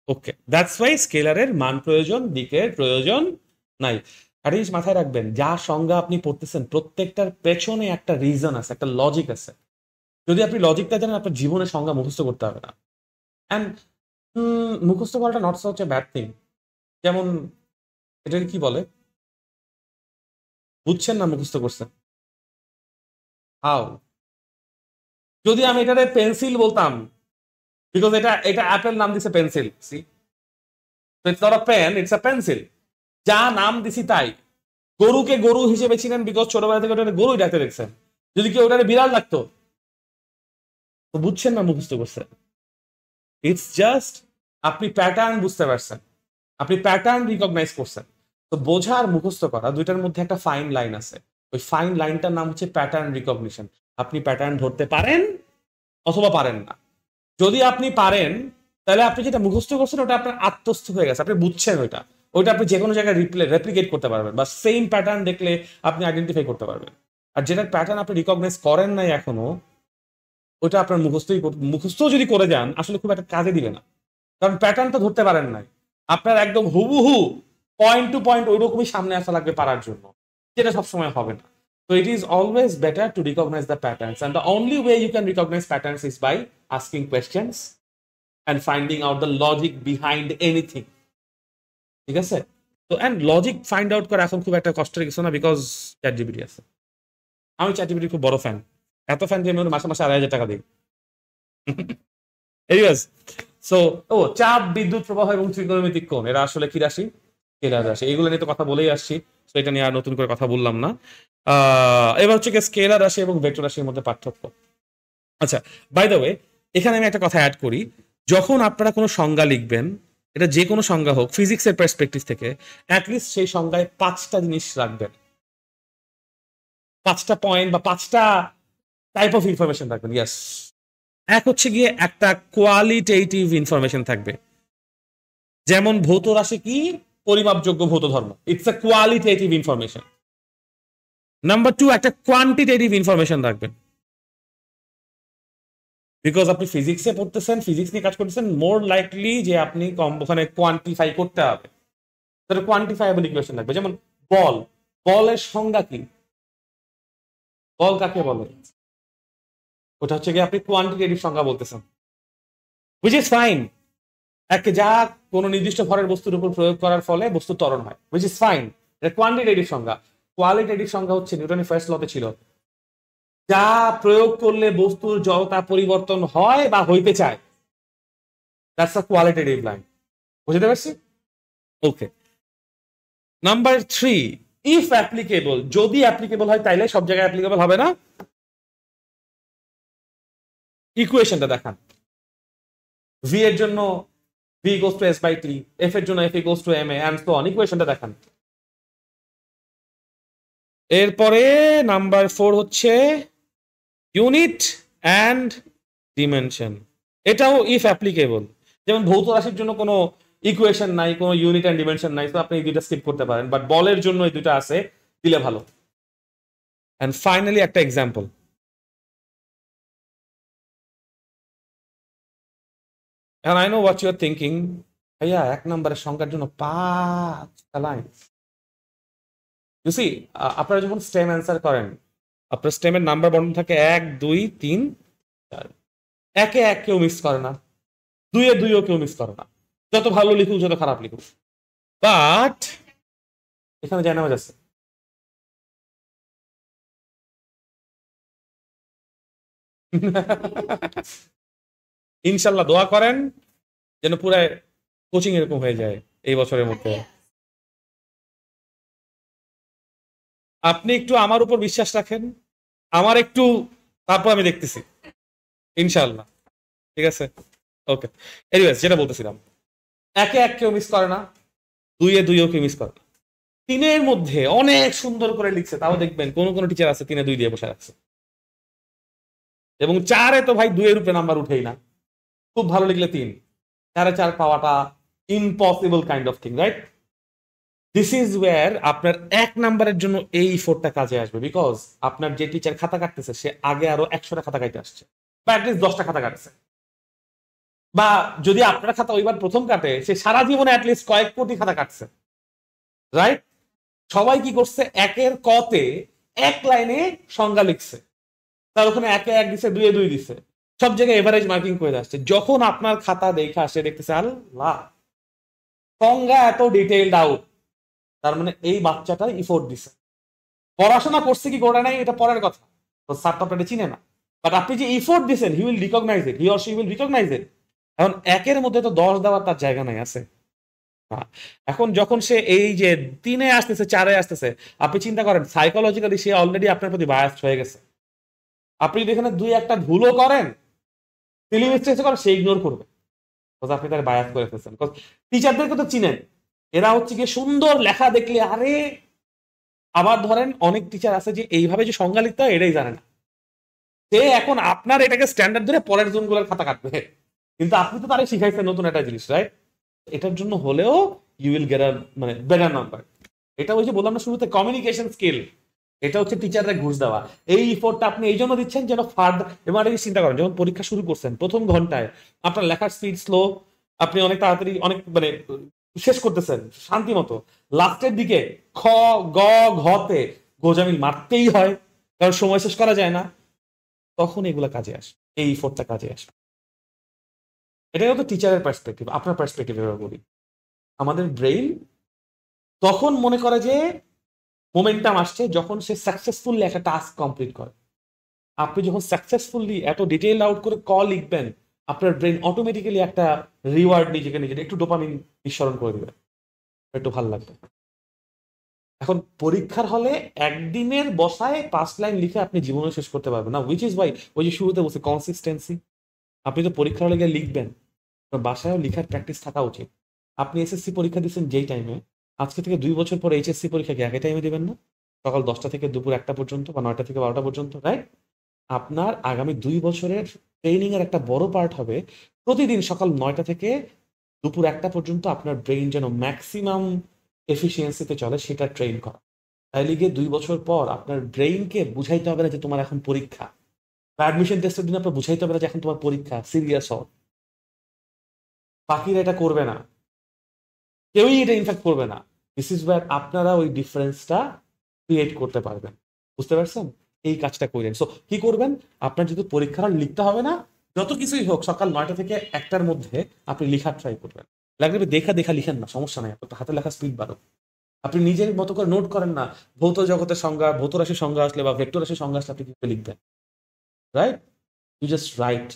ওকে, দ্যাটস ওয়াই স্কেলারের মান প্রয়োজন, দিকের প্রয়োজন নাই। আর এই মাথায় রাখবেন, যা সংজ্ঞা আপনি পড়তেছেন প্রত্যেকটার পেছনে একটা রিজন আছে, একটা লজিক আছে। যদি আপনি লজিকটা জানেন, আপনার জীবনে সংজ্ঞা মুখস্থ করতে হবে না। অ্যান্ড মুখস্থ করাটা not such a bad thing. যেমন এটাকে কি বলে, বুঝছেন না মুখস্থ করছেন, হাউ? যদি আমি এটারে পেন্সিল বলতাম, বিকজ এটা এটা অ্যাপেল নাম দিছে pencil, see it's not a pen, it's a pencil. যা নাম দিছি তাই। গরুকে গরু হিসেবে ছিলেন বিকজ ছোটবেলা থেকে ওটা গরুই ডাকতে দেখছেন। যদি কেউ ওটারে বিড়াল ডাকতো, তো বুঝছেন না মুখস্থ করছেন। ইটস জাস্ট আপনি প্যাটার্ন বুঝতে পারছেন, আপনি প্যাটার্ন রিকগনাইজ করছেন। তো বোঝা আর মুখস্থ করা দুইটার মধ্যে একটা ফাইন লাইন আছে। ওই ফাইন লাইনটার নাম হচ্ছে প্যাটার্ন রিকগনিশন। আপনি প্যাটার্ন ধরতে পারেন অথবা পারেন না। যদি আপনি পারেন, তাহলে আপনি যেটা মুখস্থ করছেন ওটা আপনার আত্মস্থ হয়ে গেছে, আপনি বুঝছেন ওইটা, ওইটা আপনি যে কোনো জায়গায় রেপ্লিকেট করতে পারবেন, বা সেম প্যাটার্ন দেখলে আপনি আইডেন্টিফাই করতে পারবেন। আর যেটার প্যাটার্ন আপনি রিকগনাইজ করেন নাই এখনো, ওইটা আপনার মুখস্থ যদি করে যান, আসলে খুব একটা কাজে দিবে না, কারণ প্যাটার্নটা ধরতে পারেন নাই। আপনার একদম হুবহু পয়েন্ট টু পয়েন্ট ওই রকমই সামনে আসা লাগবে পারার জন্য, যেটা সবসময় হবে না। So it is always better to recognize the patterns, and the only way you can recognize patterns is by asking questions and finding out the logic behind anything. ঠিক আছে? তো এন্ড লজিক ফাইন্ড আউট করা এখন খুব একটা কষ্টের কিছু না, বিকজ ChatGPT আছে। আমি ChatGPT খুব বড় ফ্যান, এত ফ্যান যে আমি মাসে মাসে 2,500 টাকা দিই। এনিওয়েজ, সো চাপ, বিদ্যুৎ প্রবাহ এবং ত্রিকোণমিতিক কোণ, এরা আসলে কি রাশি? স্কেলার রাশি। এগুলো নিয়ে তো কথা বলেই আসছি, তো এটা নিয়ে আর নতুন করে কথা বললাম না। এবার হচ্ছে স্কেলার রাশি এবং ভেক্টর রাশির মধ্যে পার্থক্য। আচ্ছা, বাই দ্য ওয়ে, এখানে আমি একটা কথা অ্যাড করি। যখন আপনারা কোনো সংজ্ঞা লিখবেন, এটা যে কোনো সংজ্ঞা হোক, ফিজিক্সের পার্সপেক্টিভ থেকে অ্যাটলিস্ট সেই সংজ্ঞায় 5টা জিনিস রাখবেন, 5টা পয়েন্ট বা 5টা টাইপ অফ ইনফরমেশন রাখবেন। ইয়েস, এক হচ্ছে গিয়ে একটা কোয়ালিটেটিভ ইনফরমেশন থাকবে, যেমন ভৌত রাশি কি, পরিমাপযোগ্য ভৌত ধর্ম, it's a qualitative information. Number 2, একটা কোয়ান্টিটেটিভ ইনফরমেশন রাখবেন, বিকজ আপনি ফিজিক্সে পড়তেছেন, ফিজিক্স নিয়ে কাজ করতেছেন, মোর লাইকলি যে আপনি ওখানে কোয়ান্টিফাই করতে হবে, তাহলে কোয়ান্টিফাইবল ইকুয়েশন লাগবে। যেমন বল, বলের সংজ্ঞা কি, বল কাকে বলে, ওটা হচ্ছে গিয়ে আপনি কোয়ান্টিটেটিভ সংজ্ঞা বলতেছেন, হুইচ ইজ ফাইন। যা কোনো নির্দিষ্ট ভরের বস্তুর উপর প্রয়োগ করার ফলে বস্তু ত্বরণ হয়, হুইচ ইজ ফাইন, এটা কোয়ান্টিটেটিভ সংজ্ঞা। কোয়ালিটেটিভ সংজ্ঞা হচ্ছে নিউটনের ফার্স্ট লতে ছিল, যা প্রয়োগ করলে বস্তুর জড়তা পরিবর্তন হয় বা হইতে চায়, দ্যাটস আ কোয়ালিটেটিভ লাইন। বুঝতে পারছি? ওকে। নাম্বার 3, ইফ অ্যাপ্লিকেবল, যদি অ্যাপ্লিকেবল হয় তাইলে সব জায়গায় অ্যাপ্লিকেবল হবে না। ইকুয়েশনটা দেখান, ভি এর জন্য v equals to s/t, f এর জন্য f equals to ma and so on, ইকুয়েশনটা দেখান। এরপরে নাম্বার 4 হচ্ছে ইউনিট অ্যান্ড ডিমেনশন, এটাও ইফ অ্যাপ্লিকেবল। যেমন ভৌত রাশির জন্য কোনো ইকুয়েশন নাই, কোনো ইউনিট অ্যান্ড ডিমেনশন নাই, তো আপনি এই দুইটা স্কিপ করতে পারেন, বাট বলের জন্য এই দুইটা আছে, দিলে ভালো। অ্যান্ড ফাইনালি একটা example. And I know what you are thinking, ভাইয়া 1 নম্বরের সংখ্যার জন্য 5টা লাইন। ইউ সি, আপনারা যখন স্টেম অ্যান্সার করেন, আপনার স্টেমের নাম্বার বর্ণন থাকে 1, 2, 3, 4। 1-এ 1 কেউ মিস করে না, 2-এ 2ও কেউ মিস করে না, যত ভালো লিখুক যত খারাপ লিখুক। বাট এখানে জানা যাচ্ছে ইনশাল্লাহ দোয়া করেন যেন পুরো কোচিং এরকম হয়ে যায় এই বছরের মধ্যে। আপনি একটু আমার উপর বিশ্বাস রাখেন, আমার একটু, তারপর আমি দেখতেছি ইনশাল্লাহ। ঠিক আছে? ওকে। এনিওয়েজ, যেটা বলতেছিলাম, 1-এ 1 কেউ মিস করে না, 2-এ 2ও কেউ মিস করে না। 3-এর মধ্যে অনেক সুন্দর করে লিখছে, তাও দেখবেন কোন কোন টিচার আছে 3-এ 2 দিয়ে বসে রাখছে, এবং 4-এ তো ভাই 2-এর উপরে নাম্বার উঠেই না, খুব ভালো লিখলে 3। 4.5 পাওয়াটা impossible kind of thing, right? This is wire আপনার 1 নাম্বারের জন্য এই ইফোর্টটা কাজে আসবে, বিকজ আপনার যে টিচার খাতা কাটতেছে সে আগে আরো 100টা খাতা কাটতে আসছে, বা অ্যাটলিস্ট 10টা খাতা কাটছে, বা যদি আপনার খাতা ওইবার প্রথম কাটে সে সারা জীবনে অ্যাটলিস্ট কয়েক কোটি খাতা কাটছে, রাইট? সবাই কি করছে, একের কতে 1 লাইনে সংজ্ঞা লিখছে, তার ওখানে 1-এ 1 দিছে, 2-এ 2 দিছে, সব জায়গায় এভারেজ মার্কিং করে আসছে। যখন আপনার খাতা দেখে আসে দেখতেছে আল্লাহ সংজ্ঞা এত ডিটেইলড আউট, তার মানে এই বাচ্চাটা ইফোর্ট দিছে। পড়াশোনা করছে কি করে নাই এটা পরের কথা, তো স্যার তো আপনাকে চিনে না, বাট আপনি যে ইফোর্ট দিচ্ছেন he will recognise it, he or she will recognise it. এখন 1-এর মধ্যে তো 10 দেওয়ার তার জায়গা নাই, আছে? এখন যখন সে এই যে 3-এ আসতেছে, 4-এ আসতেছে, আপনি চিন্তা করেন সাইকোলজিক্যালি সে অলরেডি আপনার প্রতি বায়াসড হয়ে গেছে। আপনি যদি এখানে 2-1টা ভুলও করেন, সিলি মিস্টেকস করেন, সে ইগনোর করবে, বিকজ আপনি তাকে বায়াস করে ফেলছেন। বিকজ টিচারদেরকে তো চিনেন, এরা হচ্ছে কি সুন্দর লেখা দেখলে আরে, আবার ধরেন অনেক টিচার আছে যে এইভাবে যে সংজ্ঞা লিখতে হয় এটাই জানে না, সে এখন আপনার এটাকে স্ট্যান্ডার্ড ধরে পরের জোনগুলোর খাতা কাটবে, কিন্তু আপনি তো তারে শিখাইছেন নতুন একটা জিনিস, রাইট? এটার জন্য হলেও ইউ উইল গেট আ মানে বেটার নাম্বার। এটা ওই যে বললাম না শুরুতে, কমিউনিকেশন স্কিল, এটা হচ্ছে টিচাররা ঘুষ দেওয়া। এই ইফোর্টটা আপনি এই জন্য দিচ্ছেন যেন ফার্দার, এবং একটা চিন্তা করেন যখন পরীক্ষা শুরু করছেন প্রথম ঘন্টায় আপনার লেখার স্পিড স্লো, আপনি অনেক তাড়াতাড়ি অনেক মানে শেষ করতেছেন শান্তি মতো, লাস্টের দিকে খ গ ঘতে গোজামিল মারতেই হয় কারণ সময় শেষ করা যায় না, তখন এগুলা কাজে আসে, এই ইফোর্টটা কাজে আসে। এটাই হতো টিচারের পার্সপেক্টিভ। আপনার পার্সপেক্টিভ এবার বলি, আমাদের ব্রেইন তখন মনে করে যে মোমেন্টাম আসছে যখন সে সাকসেসফুলি একটা টাস্ক কমপ্লিট করে। আপনি যখন সাকসেসফুলি এত ডিটেইল আউট করে লিখবেন, আপনার ব্রেন অটোমেটিক্যালি একটা রিওয়ার্ড নিজেকে নিজে একটু ডোপামিন নিঃসরণ করে দিবে, একটু ভালো লাগবে। এখন পরীক্ষার হলে একদিনের বসায় 5 লাইন লিখে আপনি জীবনে শেষ করতে পারবেন না, উইচ ইজ ওয়াই ওই যে শুরুতে বলছে কনসিস্টেন্সি। আপনি তো পরীক্ষার হলে গিয়ে লিখবেন, বাসায়ও লিখার প্র্যাকটিস থাকা উচিত। আপনি এসএসসি পরীক্ষা দিচ্ছেন যেই টাইমে, আজকে থেকে 2 বছর পর এইচএসসি পরীক্ষা কি একই টাইমে দিবেন না? সকাল 10টা থেকে দুপুর 1টা পর্যন্ত, বা 9টা থেকে 12টা পর্যন্ত, রাইট? আপনার আগামী 2 বছরের ট্রেনিং এর একটা বড় পার্ট হবে প্রতিদিন সকাল 9টা থেকে দুপুর 1টা পর্যন্ত আপনার ব্রেইন যেন ম্যাক্সিমাম এফিসিয়েন্সিতে চলে সেটা ট্রেন করা। তাইলে গিয়ে 2 বছর পর আপনার ব্রেইনকে বুঝাইতে হবে না যে তোমার এখন পরীক্ষা, বা অ্যাডমিশন টেস্টের দিন আপনার বুঝাইতে হবে না যে এখন তোমার পরীক্ষা, সিরিয়াস হও। বাকিরা এটা করবে না, কেউই এটা ইনফ্যাক্ট করবে না। দিস ইজ ওয়্যার আপনারা ওই ডিফারেন্সটা ক্রিয়েট করতে পারবেন, বুঝতে পারছেন? এই কাজটা করলেন। সো কি করবেন, আপনার যদি পরীক্ষা লিখতে হবে না, যত কিছুই হোক সকাল 9টা থেকে 1টার মধ্যে আপনি লিখার ট্রাই করবেন। লাগবে দেখা দেখা লিখেন না, সমস্যা নাই, আপনার হাতে লেখা স্পিড বাড়ো। আপনি নিজের মতো করে নোট করেন না ভৌত জগতের সংজ্ঞা, ভৌত রাশির সংজ্ঞা আসলে বা ভেক্টর রাশির সংজ্ঞা আসলে আপনি কিভাবে লিখবেন, রাইট? ইউ জাস্ট রাইট,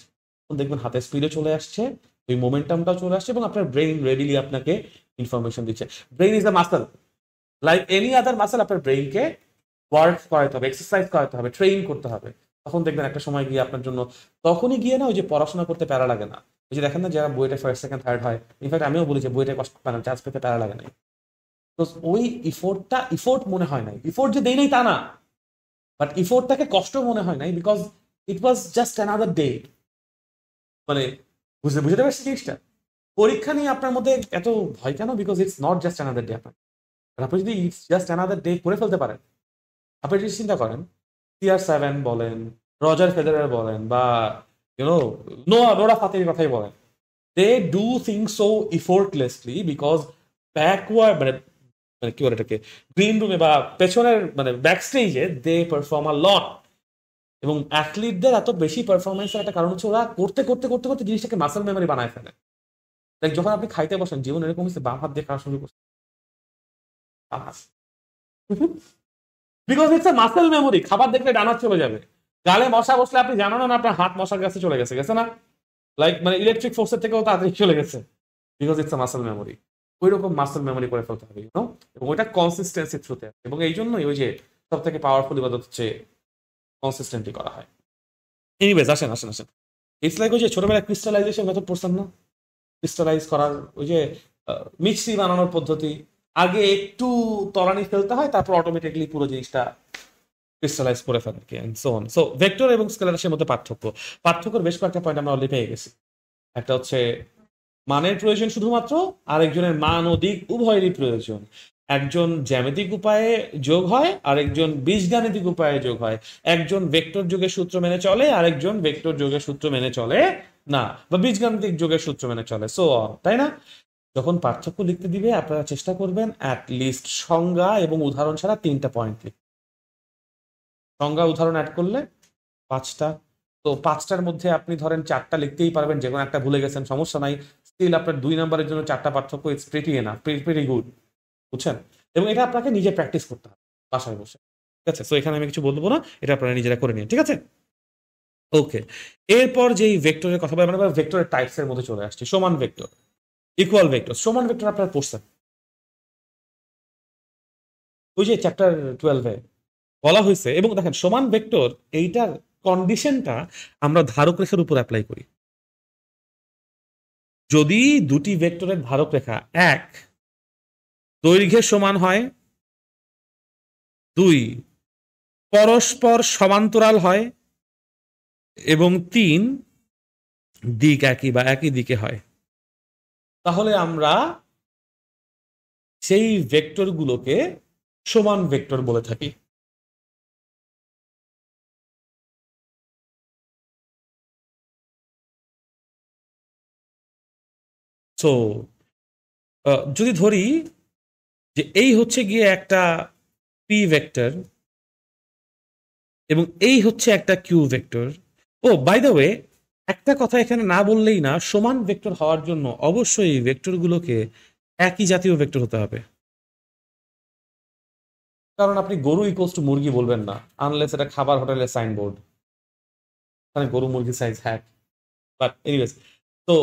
দেখবেন হাতে স্পিডে চলে আসছে, ওই মোমেন্টামটাও চলে আসছে, এবং আপনার ব্রেইন রেডিলি আপনাকে ইনফরমেশন দিচ্ছে। Brain is the muscle, like any other muscle. আপনার ব্রেইনকে ওয়ার্ক করাতে হবে, এক্সারসাইজ করাতে হবে, ট্রেন করতে হবে, তখন দেখবেন একটা সময় গিয়ে আপনার জন্য, তখনই গিয়ে না ওই যে পড়াশোনা করতে প্যারা লাগে না। ওই যে দেখেন না যারা বইটা ফার্স্ট সেকেন্ড থার্ড হয়, ইনফ্যাক্ট আমিও বলি যে বইটা কষ্ট পায় না, চান্স পেতে প্যারা লাগে নাই, তো ওই ইফোর্ট মনে হয় নাই, ইফোর্ট যে দেই নাই তা না, বাট ইফোর্টটাকে কষ্ট মনে হয় নাই, because it was just another day. মানে বুঝতে পারছি জিনিসটা? পরীক্ষা নিয়ে আপনার মধ্যে এত ভয় কেন? Because it's not just another day. আপনি যদি ইটস জাস্ট অ্যানাদার ডে করে ফেলতে পারেন, আপনি যদি চিন্তা করেন CR7 বলেন, রজার ফেদেরার বলেন, বা ইউনো নোরা ফাতেহির কথাই বলেন, they do things so effortlessly because backward মানে মানে কি বলে এটাকে, গ্রিন রুমে বা পেছনের মানে ব্যাক স্টেজে দে পারফর্ম আ লট। এবং অ্যাথলিটদের এত বেশি পারফরমেন্সের একটা কারণ হচ্ছে ওরা করতে করতে করতে করতে জিনিসটাকে মাসল মেমোরি বানায় ফেলে। লাইক যখন আপনি খাইতে বসেন, জীবন এরকম হচ্ছে বাম হাত দিয়ে খাওয়া শুরু করছে, because it's a muscle memory. খাবার দেখলে ডানা চলে যাবে, গালে মশা বসলে আপনি জানো না আপনার হাত মশার কাছে চলে গেছে, গেছে না? লাইক মানে ইলেকট্রিক ফোর্সের থেকেও তাড়াতাড়ি চলে গেছে, because it's a muscle memory. ওই রকম মাসল মেমোরি করে ফেলতে হবে, ইউনো, এবং ওইটা কনসিস্টেন্সি থ্রুতে। এবং এই জন্যই ওই যে সব থেকে পাওয়ারফুল ইবাদত হচ্ছে কনসিস্টেন্টলি করা হয়। এনিওয়েজ আসেন আসেন আসেন, ইটস লাইক ওই যে ছোটবেলায় ক্রিস্টালাইজেশন মেথড পড়ছেন না? ক্রিস্টালাইজ করার ওই যে মিক্সি বানানোর পদ্ধতি, আগে একটু তলানি ফেলতে হয়, তারপর অটোমেটিকলি পুরো জিনিসটা ক্রিস্টালাইজ করে ফেলে, and so on. So vector এবং স্কেলার রাশির মধ্যে পার্থক্যের বেশ কয়েকটা পয়েন্ট আমরা অলরেডি পেয়ে গেছি। একটা হচ্ছে মানের প্রয়োজন শুধুমাত্র, আরেকজনের মান ও দিক উভয়েরই প্রয়োজন। একজন জ্যামিতিক উপায়ে যোগ হয়, আরেকজন বীজগাণিতিক উপায়ে যোগ হয়। একজন ভেক্টর যোগের সূত্র মেনে চলে, আরেকজন ভেক্টর যোগের সূত্র মেনে চলে না, বা বীজগাণিতিক যোগের সূত্র মেনে চলে, সো অন, তাই না? যখন পার্থক্য লিখতে দিবে আপনারা চেষ্টা করবেন অ্যাট লিস্ট সংজ্ঞা এবং উদাহরণ ছাড়া 3টা পয়েন্ট লিখতে। সংজ্ঞা উদাহরণ অ্যাড করলে 5টা, তো 5টার মধ্যে আপনি ধরেন 4টা লিখতেই পারবেন, যে কোনো একটা ভুলে গেছেন সমস্যা নাই, স্টিল আপনার 2 নম্বরের জন্য 4টা পার্থক্য it's pretty enough, pretty good, বুঝছেন? এবং এটা আপনাকে নিজে প্র্যাকটিস করতে হবে বাসায় বসে, ঠিক আছে? সো এখানে আমি কিছু বলবো না, এটা আপনারা নিজেরা করে নিন, ঠিক আছে? ওকে, এরপর যেই ভেক্টরের কথা বলে, মানে ভেক্টরের টাইপস এর মধ্যে চলে আসছি। সমান ভেক্টর, ইকুয়াল ভেক্টর। সমান ভেক্টর আপনারা পড়ছেন ওই যে চ্যাপ্টার 12-এ বলা হয়েছে। এবং দেখেন সমান ভেক্টর এইটার কন্ডিশনটা আমরা ধারক রেখার উপর অ্যাপ্লাই করি। যদি দুটি ভেক্টরের ধারক রেখা 1 দৈর্ঘ্যে সমান হয়, 2 পরস্পর সমান্তরাল হয়, এবং 3 দিক একই বা একই দিকে হয়, তাহলে আমরা সেই ভেক্টরগুলোকে সমান ভেক্টর বলে থাকি। সো যদি ধরি যে এই হচ্ছে গিয়ে একটা পি ভেক্টর এবং এই হচ্ছে একটা Q vector. Oh by the way, একটা কথা এখানে না বললেই না, সমান ভেক্টর হওয়ার জন্য অবশ্যই ভেক্টরগুলোকে একই জাতীয় ভেক্টর হতে হবে। কারণ আপনি গরু ইকুয়ালস টু মুরগি বলবেন না, আনলেস এটা খাবার হোটেলের সাইনবোর্ড, মানে গরু মুরগি সাইজ হ্যাক। বাট এনিওয়েজ, তো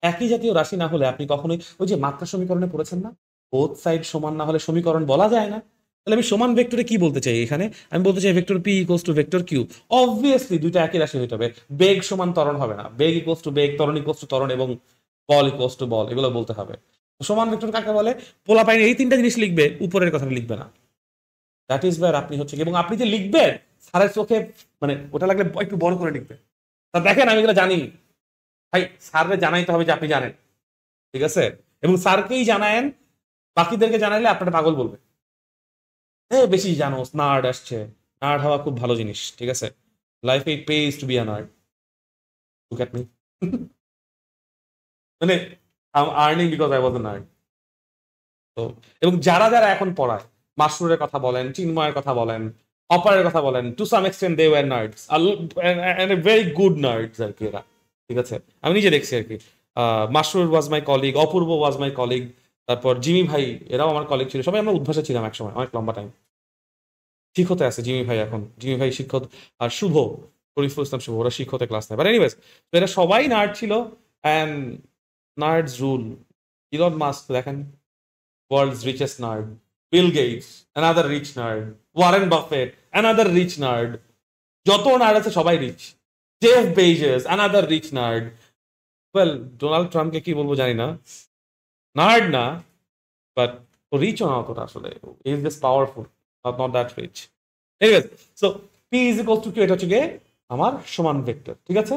একই জাতীয় রাশি না হলে আপনি কখনোই, ওই যে মাত্রা সমীকরণে পড়েছেন না, বোথ সাইড সমান না হলে সমীকরণ বলা যায় না। তাহলে আমি সমান ভেক্টরে কি বলতে চাই এখানে? আমি বলতে চাই vector P equals to vector Q. Obviously দুইটা একই রাশি হতে হবে, বেগ সমান ত্বরণ হবে না, বেগ ইকুয়ালস টু বেগ, ত্বরণ ইকুয়ালস টু ত্বরণ, এবং বল ইকুয়ালস টু বল, এগুলো বলতে হবে। সমান ভেক্টর কাকে বলে? পোলা পাইনি এই 3টা জিনিস লিখবে, উপরের কথাটা লিখবে না। দ্যাট ইজ ওয়্যার আপনি হচ্ছে, এবং আপনি যে লিখবেন স্যারের চোখে, মানে ওটা লাগলে একটু বড় করে লিখবে। তা দেখেন আমি এগুলো জানি ভাই, স্যারকে জানাইতে হবে যে আপনি জানেন, ঠিক আছে? এবং স্যারকেই জানায়েন, বাকিদেরকে জানাইলে আপনারা পাগল বলবে, বেশি জানো, নার্ড আসছে। নার্ড হওয়া খুব ভালো জিনিস, ঠিক আছে? লাইফে it pays to be a nerd, look at me. মানে I am earning because I was a nerd. তো এবং যারা যারা এখন পড়ায়, মাসরুরের কথা বলেন, চিন্ময়ের কথা বলেন, অপারের কথা বলেন, to some extent they were nerds, and very good nerds আর কি এরা, ঠিক আছে? আমি নিজে দেখছি আর কি। Masrur was my colleague, Apurba was my colleague, তারপর জিমি ভাই, এরাও আমার কলিগ ছিল, সবাই আমরা উদ্ভাসে ছিলাম একসময়, অনেক লম্বা টাইম। শিক্ষতে আছে জিমি ভাই এখন, জিমি ভাই শিক্ষক, আর শুভ, শরীফুল ইসলাম শুভ, ওরা শিক্ষতে ক্লাস নেয়। বাট এনিওয়েজ, তো এরা সবাই নার্ড ছিল, অ্যান্ড নার্ডস রুল। ইলন মাস্ক দেখেন, world's richest nerd. Bill Gates, another rich nerd. Warren Buffett, another rich nerd. যত নার্ড আছে সবাই rich. Jeff Bezos, another rich nerd. Well, Donald ট্রাম্পকে কি বলবো জানি না, নার্ড না, বাট ও রিচও না অতটা আসলে, is just powerful, not that rich. Anyways, so P is equal to Q, এটা হচ্ছে গিয়ে আমার সমান ভেক্টর, ঠিক আছে?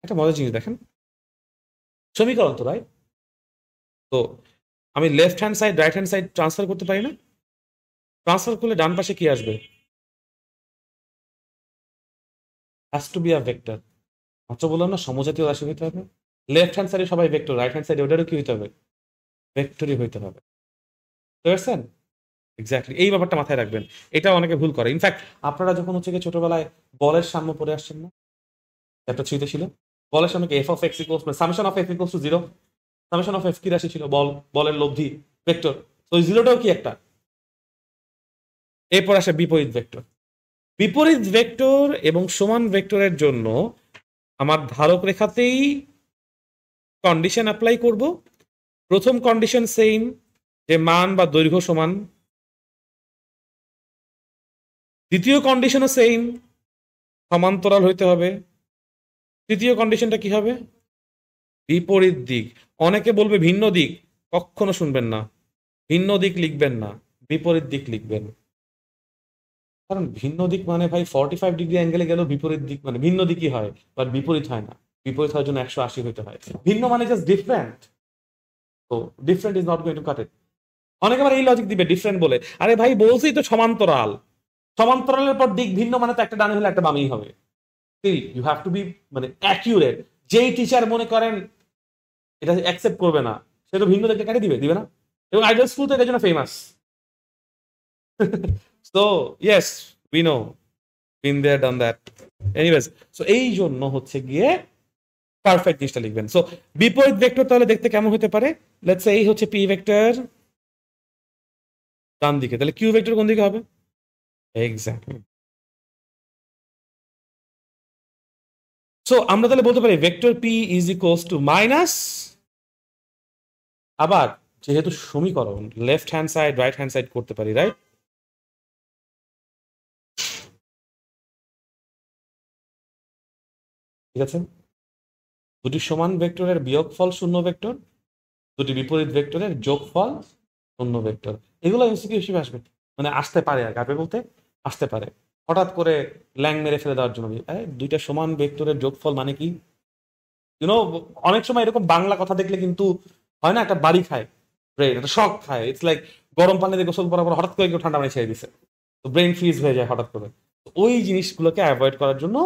একটা মজার জিনিস দেখেন, সমীকরণ তো রাইট, তো আমি left hand side right hand side transfer করতে পারি না? ট্রান্সফার করলে ডান পাশে কি আসবে? Has to be a vector. মাত্র বললাম না সমজাতীয় রাশি হইতে হবে। লেফট হ্যান্ড সাইডে সবাই ভেক্টর, রাইট হ্যান্ড সাইডে ওটারও কি হইতে হবে? ভেক্টরই হইতে হবে, বুঝতে পারছেন? এক্স্যাক্টলি, এই ব্যাপারটা মাথায় রাখবেন, এটা অনেকে ভুল করে। ইনফ্যাক্ট আপনারা যখন হচ্ছে গিয়ে ছোটবেলায় বলের সাম্য পড়ে আসছেন না, চ্যাপ্টার 3-তে ছিল, বলের সাম্য F of x equals summation of F equals to 0। Summation of F কি রাশি ছিল? বল, বলের লব্ধি, ভেক্টর। তো ওই জিরোটাও কি একটা? এরপর আসে বিপরীত ভেক্টর। বিপরীত ভেক্টর এবং সমান ভেক্টরের জন্য আমার ধারক রেখাতেই কন্ডিশন অ্যাপ্লাই করব। প্রথম কন্ডিশন সেম, যে মান বা দৈর্ঘ্য সমান। দ্বিতীয় কন্ডিশনও সেম, সমান্তরাল হইতে হবে। তৃতীয় কন্ডিশনটা কি হবে? বিপরীত দিক। অনেকে বলবে ভিন্ন দিক, কখনো শুনবেন না, ভিন্ন দিক লিখবেন না, বিপরীত দিক লিখবেন। কারণ ভিন্ন দিক মানে ভাই 45 ডিগ্রি অ্যাঙ্গেলে গেলেও বিপরীত দিক, মানে ভিন্ন দিকই হয়, বাট বিপরীত হয় না। বিপরীত হওয়ার জন্য 180 হইতে হয়। ভিন্ন মানে জাস্ট ডিফারেন্ট, তো different is not going to cut it. অনেকে আবার এই লজিক দিবে ডিফারেন্ট বলে, আরে ভাই বলছি তো সমান্তরাল, সমান্তরালের পর দিক ভিন্ন মানে তো একটা ডানে হলে একটা বামেই হবে। ইউ হ্যাভ টু বি মানে অ্যাকিউরেট। যেই টিচার মনে করেন এটা অ্যাকসেপ্ট করবে না, সে তো ভিন্ন দেখে কেটে দিবে না। এবং আইডিয়াল স্কুল তো এটার জন্য famous. So yes, we know, been there done that. Anyways, so এই জন্য হচ্ছে গিয়ে পারফেক্ট জিনিসটা লিখবেন। সো বিপরীত ভেক্টর তাহলে দেখতে কেমন হতে পারে? লেটস সে এই হচ্ছে পি ভেক্টর ডান দিকে, তাহলে কিউ ভেক্টর কোন দিকে হবে? এক্স্যাক্টলি। সো আমরা তাহলে বলতে পারি vector P is equals to minus, আবার যেহেতু সমীকরণ left hand side right hand side করতে পারি, রাইট? ঠিক আছে, দুটি সমান ভেক্টরের বিয়োগফল শূন্য ভেক্টর, দুটি বিপরীত ভেক্টরের যোগফল শূন্য ভেক্টর। এগুলো এমসিকিউ হিসেবে আসবে, মানে আসতে পারে আর কি, বলতে আসতে পারে হঠাৎ করে ল্যাং মেরে ফেলে দেওয়ার জন্য। দুইটা সমান ভেক্টরের যোগফল মানে কি? ইউনো, অনেক সময় এরকম বাংলা কথা দেখলে কিন্তু হয় না, একটা বাড়ি খায় ব্রেন, একটা শক খায়। ইটস লাইক গরম পানিতে গোসল করার পর হঠাৎ করে কেউ ঠান্ডা পানি ছেড়ে দিছে, তো ব্রেন ফ্রিজ হয়ে যায় হঠাৎ করে। ওই জিনিসগুলোকে অ্যাভয়েড করার জন্য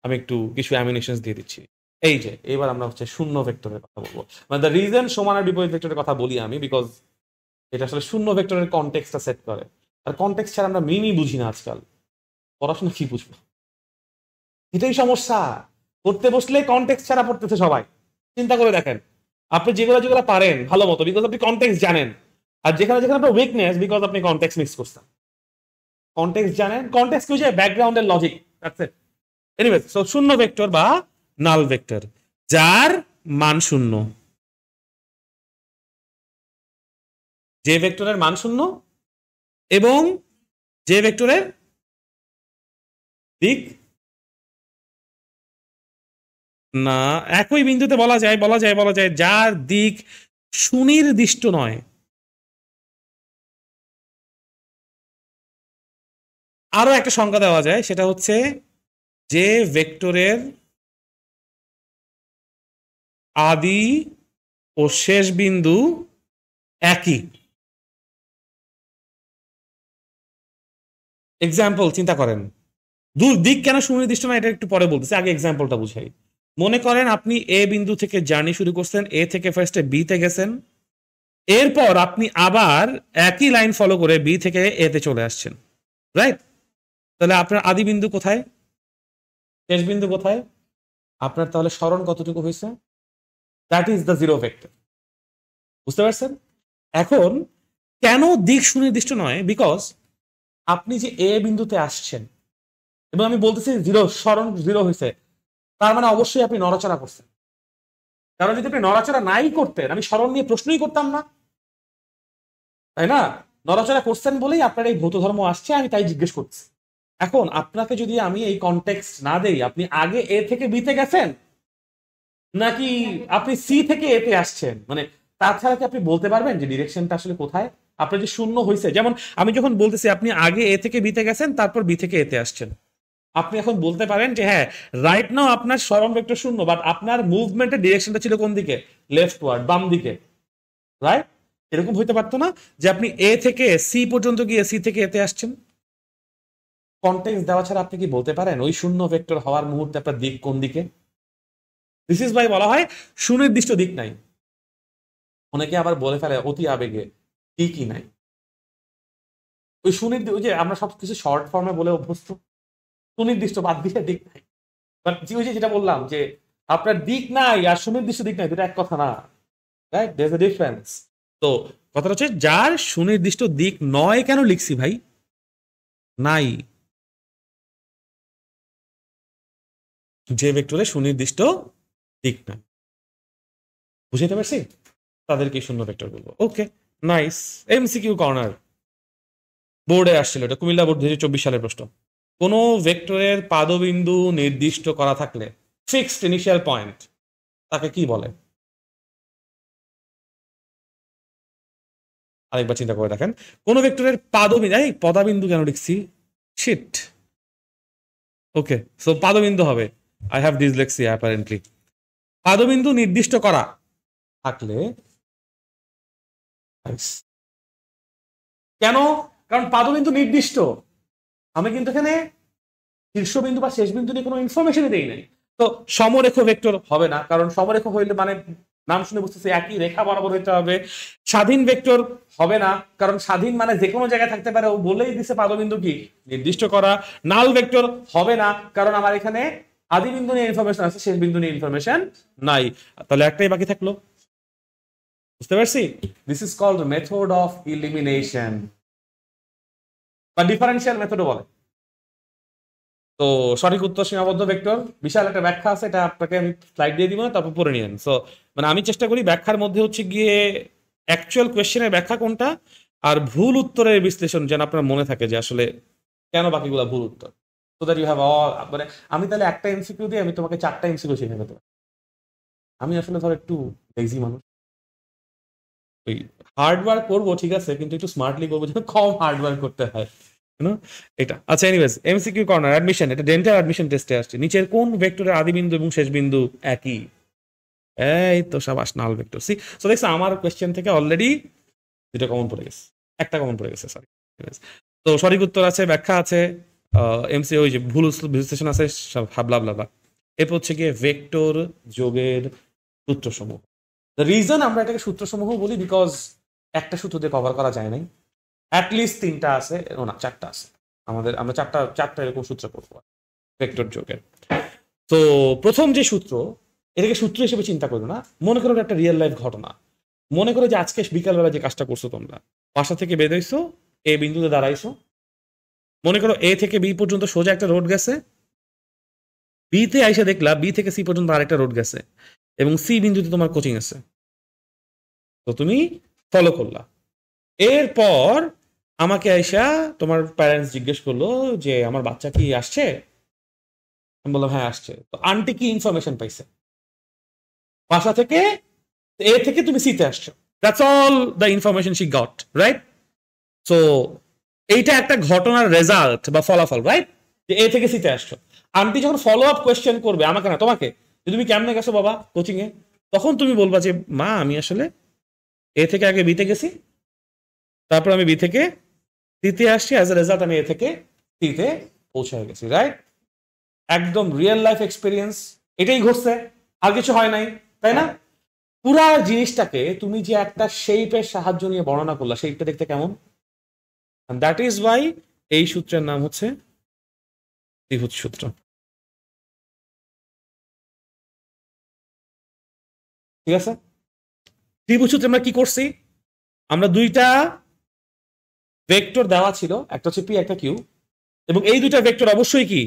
আমি একটু কিছু অ্যামিনেশন দিয়ে দিচ্ছি। এই যে এবার আমরা হচ্ছে শূন্য ভেক্টরের কথা বলবো। মানে দ্য রিজন সমান আর বিপরীত ভেক্টরের কথা বলি আমি, বিকজ এটা আসলে শূন্য ভেক্টরের কনটেক্সটটা সেট করে। আর কনটেক্সট ছাড়া আমরা মিনই বুঝি না আজকাল, পড়াশোনা কি বুঝবো? এটাই সমস্যা, পড়তে বসলে কনটেক্সট ছাড়া পড়তেছে সবাই। চিন্তা করে দেখেন, আপনি যেগুলো যেগুলো পারেন ভালো মতো বিকজ আপনি কনটেক্সট জানেন, আর যেখানে যেখানে আপনার উইকনেস বিকজ আপনি কনটেক্সট মিক্স করছেন। কনটেক্সট জানেন, কনটেক্সট কি হচ্ছে ব্যাকগ্রাউন্ডের logic, that's it. Anyways, so শূন্য ভেক্টর বা নাল ভেক্টর যার মান শূন্য, যে ভেক্টরের মান শূন্য এবং যে ভেক্টরের দিক না, একই বিন্দুতে বলা যায় যার দিক সুনির্দিষ্ট নয়। আরো একটা সংজ্ঞা দেওয়া যায়, সেটা হচ্ছে যে ভেক্টরের আদি ও শেষ বিন্দু একই। এক্সাম্পল চিন্তা করেন, দূর দিক কেন সুনির্দিষ্ট না এটা একটু পরে বলতেছি, আগে এক্সাম্পলটা বুঝাই। মনে করেন আপনি এ বিন্দু থেকে জার্নি শুরু করছেন, এ থেকে ফার্স্টে বি তে গেছেন, এরপর আপনি আবার একই লাইন ফলো করে বি থেকে এ তে চলে আসছেন, রাইট? তাহলে আপনার আদি বিন্দু কোথায়, শেষ বিন্দু কোথায়? আপনার তাহলে স্মরণ কতটুকু হয়েছে? That is the zero vector. বুঝতে পারছেন? এখন কেন দিক সুনির্দিষ্ট নয়? বিকজ আপনি যে এ বিন্দুতে আসছেন এবং আমি বলতেছি জিরো, স্মরণ জিরো হয়েছে, তার মানে অবশ্যই আপনি নড়াচড়া করছেন। কারণ যদি আপনি নড়াচড়া নাই করতেন আমি স্মরণ নিয়ে প্রশ্নই করতাম না, তাই না? নড়াচড়া করছেন বলেই আপনার এই ভৌত ধর্ম আসছে, আমি তাই জিজ্ঞেস করছি। এখন আপনাকে যদি আমি এই কনটেক্সট না দেই, আপনি আগে এ থেকে বিতে গেছেন নাকি আপনি সি থেকে এতে আসছেন, মানে তাছাড়া কি আপনি বলতে পারবেন যে ডিরেকশনটা আসলে কোথায়? আপনার যে শূন্য হয়েছে, যেমন আমি যখন বলতেছি আপনি আগে এ থেকে বিতে গেছেন তারপর বি থেকে এতে আসছেন, আপনি এখন বলতে পারেন যে হ্যাঁ রাইট নাও আপনার স্মরণ ভেক্টর শূন্য, বাট আপনার মুভমেন্টের ডিরেকশনটা ছিল কোন দিকে? লেফটওয়ার্ড, বাম দিকে, রাইট? এরকম হইতে পারতো না যে আপনি এ থেকে সি পর্যন্ত গিয়ে সি থেকে এতে আসছেন? কনটেক্সট দেওয়া ছাড়া আপনি কি বলতে পারেন ওই শূন্য ভেক্টর হওয়ার মুহূর্তে আপনার দিক কোন দিকে? দিস ইজ বাই বলা হয় সুনির্দিষ্ট দিক নাই। অনেকে আবার বলে ফেলে অতি আবেগে দিকই নাই। ওই সুনির্দিষ্ট, ওই যে আমরা সবকিছু শর্ট ফর্মে বলে অভ্যস্ত, সুনির্দিষ্ট বাদ দিয়ে দিক নাই। বাট ওই যে যেটা বললাম যে আপনার দিক নাই আর সুনির্দিষ্ট দিক নাই, দুটো এক কথা না, right? There is a difference. তো কথাটা হচ্ছে যার সুনির্দিষ্ট দিক নয় কেন লিখছি ভাই? নাই, যে ভেক্টরে সুনির্দিষ্ট দিক নাই। বুঝতে পারছি? তাদেরকে শূন্য ভেক্টর বলবো। ওকে, নাইস। এমসিকিউ কর্নার, বোর্ডে আসছিল, এটা কুমিল্লা বোর্ড 2024 সালের প্রশ্ন। কোন ভেক্টরের পাদবিন্দু নির্দিষ্ট করা থাকলে, ফিক্সড ইনিশিয়াল পয়েন্ট, তাকে কি বলে? আরেকবার চিন্তা করে দেখেন, কোন ভেক্টরের পাদবিন্দু, এই পদাবিন্দু কেন লিখছি, শিট। ওকে, সো পাদবিন্দু হবে, আই হ্যাভ ডিসলেক্সিয়া অ্যাপারেন্টলি। পাদবিন্দু নির্দিষ্ট করা থাকলে, কেন? কারণ পাদবিন্দু নির্দিষ্ট, আমি কিন্তু এখানে শীর্ষবিন্দু বা শেষ বিন্দু নিয়ে কোনো ইনফরমেশনই দেই নাই। তো সমরেখ ভেক্টর হবে না, কারণ সমরেখ হইলে মানে নাম শুনে বুঝতেছি একই রেখা বরাবর হইতে হবে। স্বাধীন ভেক্টর হবে না, কারণ স্বাধীন মানে যে কোনো জায়গায় থাকতে পারে, ও বলেই দিছে পাদবিন্দু কি নির্দিষ্ট করা। নাল ভেক্টর হবে না, কারণ আমার এখানে আদি বিন্দু নিয়ে ইনফরমেশন আছে, শেষ বিন্দু নিয়ে ইনফরমেশন নাই। তাহলে একটাই বাকি থাকলো, বুঝতে পারছি? This is called method of elimination বা ডিফারেন্সিয়াল মেথডও বলে। তো সঠিক উত্তর সীমাবদ্ধ ভেক্টর, বিশাল একটা ব্যাখ্যা আছে, এটা আপনাকে আমি স্লাইড দিয়ে দিব না, তারপর পড়ে নিয়েন। সো মানে আমি চেষ্টা করি ব্যাখ্যার মধ্যে হচ্ছে গিয়ে অ্যাকচুয়াল কোয়েশ্চেনের ব্যাখ্যা কোনটা আর ভুল উত্তরের বিশ্লেষণ যেন আপনার মনে থাকে যে আসলে কেন বাকিগুলো ভুল উত্তর। So that you have all, মানে আমি তাহলে একটা এমসিকিউ দিয়ে আমি তোমাকে 4টা এমসিকিউ শিখে ফেলতে পারি। আমি আসলে ধর একটু লেজি মানুষ, ওই হার্ড ওয়ার্ক করবো ঠিক আছে, কিন্তু একটু স্মার্টলি করবো যেন কম হার্ড ওয়ার্ক করতে হয়। এটা আচ্ছা, এনিওয়েজ এমসিকিউ কর্নার অ্যাডমিশন, এটা ডেন্টাল অ্যাডমিশন টেস্টে আসছে। নিচের কোন ভেক্টরের আদি বিন্দু এবং শেষ বিন্দু একই? এই তো সাবাস, নাল ভেক্টর। সি সো দেখছ আমার কোশ্চেন থেকে অলরেডি দুটো কমন পড়ে গেছে, একটা কমন পড়ে গেছে, সরি। তো সঠিক উত্তর আছে, ব্যাখ্যা আছে, এমসি ওই যে ভুল বিশ্লেষণ আছে, সব হাবলা ব্লা। এরপর হচ্ছে গিয়ে ভেক্টর যোগের সূত্রসমূহ। দ্য রিজন আমরা এটাকে সূত্রসমূহ বলি বিকজ একটা সূত্র দিয়ে কভার করা যায় নাই, অ্যাটলিস্ট 3টা আছে, না 4টা আছে আমাদের, আমরা চারটা এরকম সূত্র করবো ভেক্টর যোগের। তো প্রথম যে সূত্র, এটাকে সূত্র হিসেবে চিন্তা করো না, মনে করো একটা রিয়েল লাইফ ঘটনা। মনে করো যে আজকে বিকালবেলা যে কাজটা করছো, তোমরা বাসা থেকে বেরোইছো, এ বিন্দুতে দাঁড়াইছো, মনে করো এ থেকে বি পর্যন্ত সোজা একটা রোড গেছে, বিতে আইসা দেখলা বি থেকে সি পর্যন্ত আরেকটা রোড গেছে, এবং সি বিন্দুতে তোমার কোচিং আছে, তো তুমি ফলো করলা। এরপর আমাকে আইসা তোমার প্যারেন্টস জিজ্ঞেস করলো যে আমার বাচ্চা কি আসছে, আমি বললাম হ্যাঁ আসছে। তো আন্টি কি ইনফরমেশন পাইছে? বাসা থেকে এ থেকে তুমি সিতে আসছো, that's all the information she got, right? So এইটা একটা ঘটনার রেজাল্ট বা ফলাফল, রাইট? যে এ থেকে সিতে আসছো। আন্টি যখন ফলো আপ কোয়েশ্চেন করবে, আমাকে না তোমাকে, যে তুমি কেমনে গেছো বাবা কোচিং এ, তখন তুমি বলবা যে মা আমি আসলে এ থেকে আগে বিতে গেছি, তারপর আমি বি থেকে সিতে আসছি, অ্যাজ এ রেজাল্ট আমি এ থেকে সিতে পৌঁছে গেছি, রাইট? একদম রিয়েল লাইফ এক্সপিরিয়েন্স, এটাই ঘটছে, আর কিছু হয় নাই, তাই না? পুরা জিনিসটাকে তুমি যে একটা শেপের সাহায্য নিয়ে বর্ণনা করলা, শেপটা দেখতে কেমন? দ্যাট ইজ ওয়াই এই সূত্রের নাম হচ্ছে ত্রিভুজ সূত্র। ঠিক আছে? ত্রিভুজ সূত্রে আমরা কি করছি? আমরা দুইটা ভেক্টর দেওয়া ছিল, একটা হচ্ছে পি একটা কিউ, এবং এই দুইটা ভেক্টর অবশ্যই কি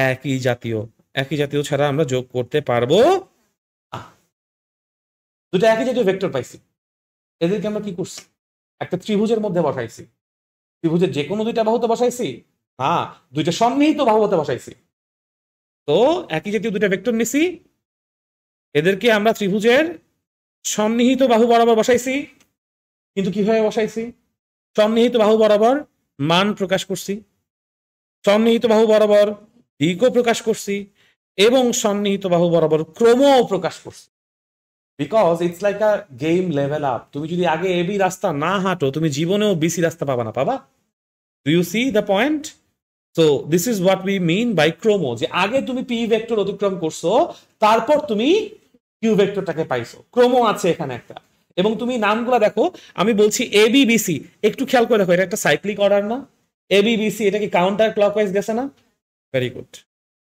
একই জাতীয়, একই জাতীয় ছাড়া আমরা যোগ করতে পারবো না। দুটো একই জাতীয় ভেক্টর পাইছি, এদেরকে আমরা কি করছি? একটা ত্রিভুজের মধ্যে বসাইছি। ত্রিভুজের যে কোনো দুইটা বাহুতে বসাইছি? হ্যাঁ, দুইটা সন্নিহিত বাহুতে বসাইছি। তো একই জাতীয় দুইটা ভেক্টর নিছি, এদেরকে আমরা ত্রিভুজের সন্নিহিত বাহু বরাবর বসাইছি। কিন্তু কিভাবে বসাইছি? সন্নিহিত বাহু বরাবর মান প্রকাশ করছি, সন্নিহিত বাহু বরাবর দিকও প্রকাশ করছি, এবং সন্নিহিত বাহু বরাবর ক্রমও প্রকাশ করছি। Because it's like a game level up. তুমি যদি আগে এবি রাস্তা না হাঁটো, তুমি জীবনেও বিসি রাস্তা পাবা না। পাবা? Do you see the point? So this is what we mean by chromo, যে আগে তুমি পি ভেক্টর অতিক্রম করছো, তারপর তুমি কিউ ভেক্টরটাকে পাইছো। ক্রোমো আছে এখানে একটা, এবং তুমি নামগুলো দেখো, আমি বলছি এ বি বি সি, একটু খেয়াল করে দেখো, এটা একটা সাইক্লিক অর্ডার না? এ বি বি সি, এটা কি কাউন্টার ক্লকওয়াইজ গেছে না? Very good.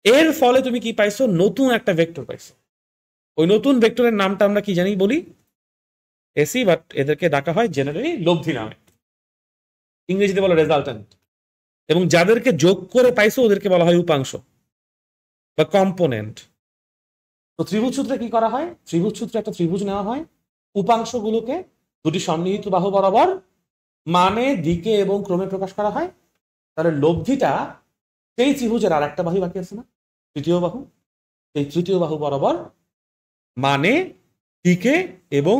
এর ফলে তুমি কি পাইছো? নতুন একটা ভেক্টর পাইছো। ওই নতুন ভেক্টরের নামটা আমরা কি জানি বলি? এসি, বাট এদেরকে ডাকা হয় জেনারেলি লব্ধি নামে, ইংরেজিতে বলো রেজাল্টেন্ট। এবং যাদেরকে যোগ করে পাইছো ওদেরকে বলা হয় উপাংশ বা কম্পোনেন্ট। তো ত্রিভুজ সূত্রে কি করা হয়? ত্রিভুজ সূত্রে একটা ত্রিভুজ নেওয়া হয়, উপাংশগুলোকে দুটি সন্নিহিত বাহু বরাবর মানে, দিকে এবং ক্রমে প্রকাশ করা হয়। তাহলে লব্ধিটা সেই ত্রিভুজের আর একটা বাহু বাকি আছে না, তৃতীয় বাহু, এই তৃতীয় বাহু বরাবর মানে, দিকে এবং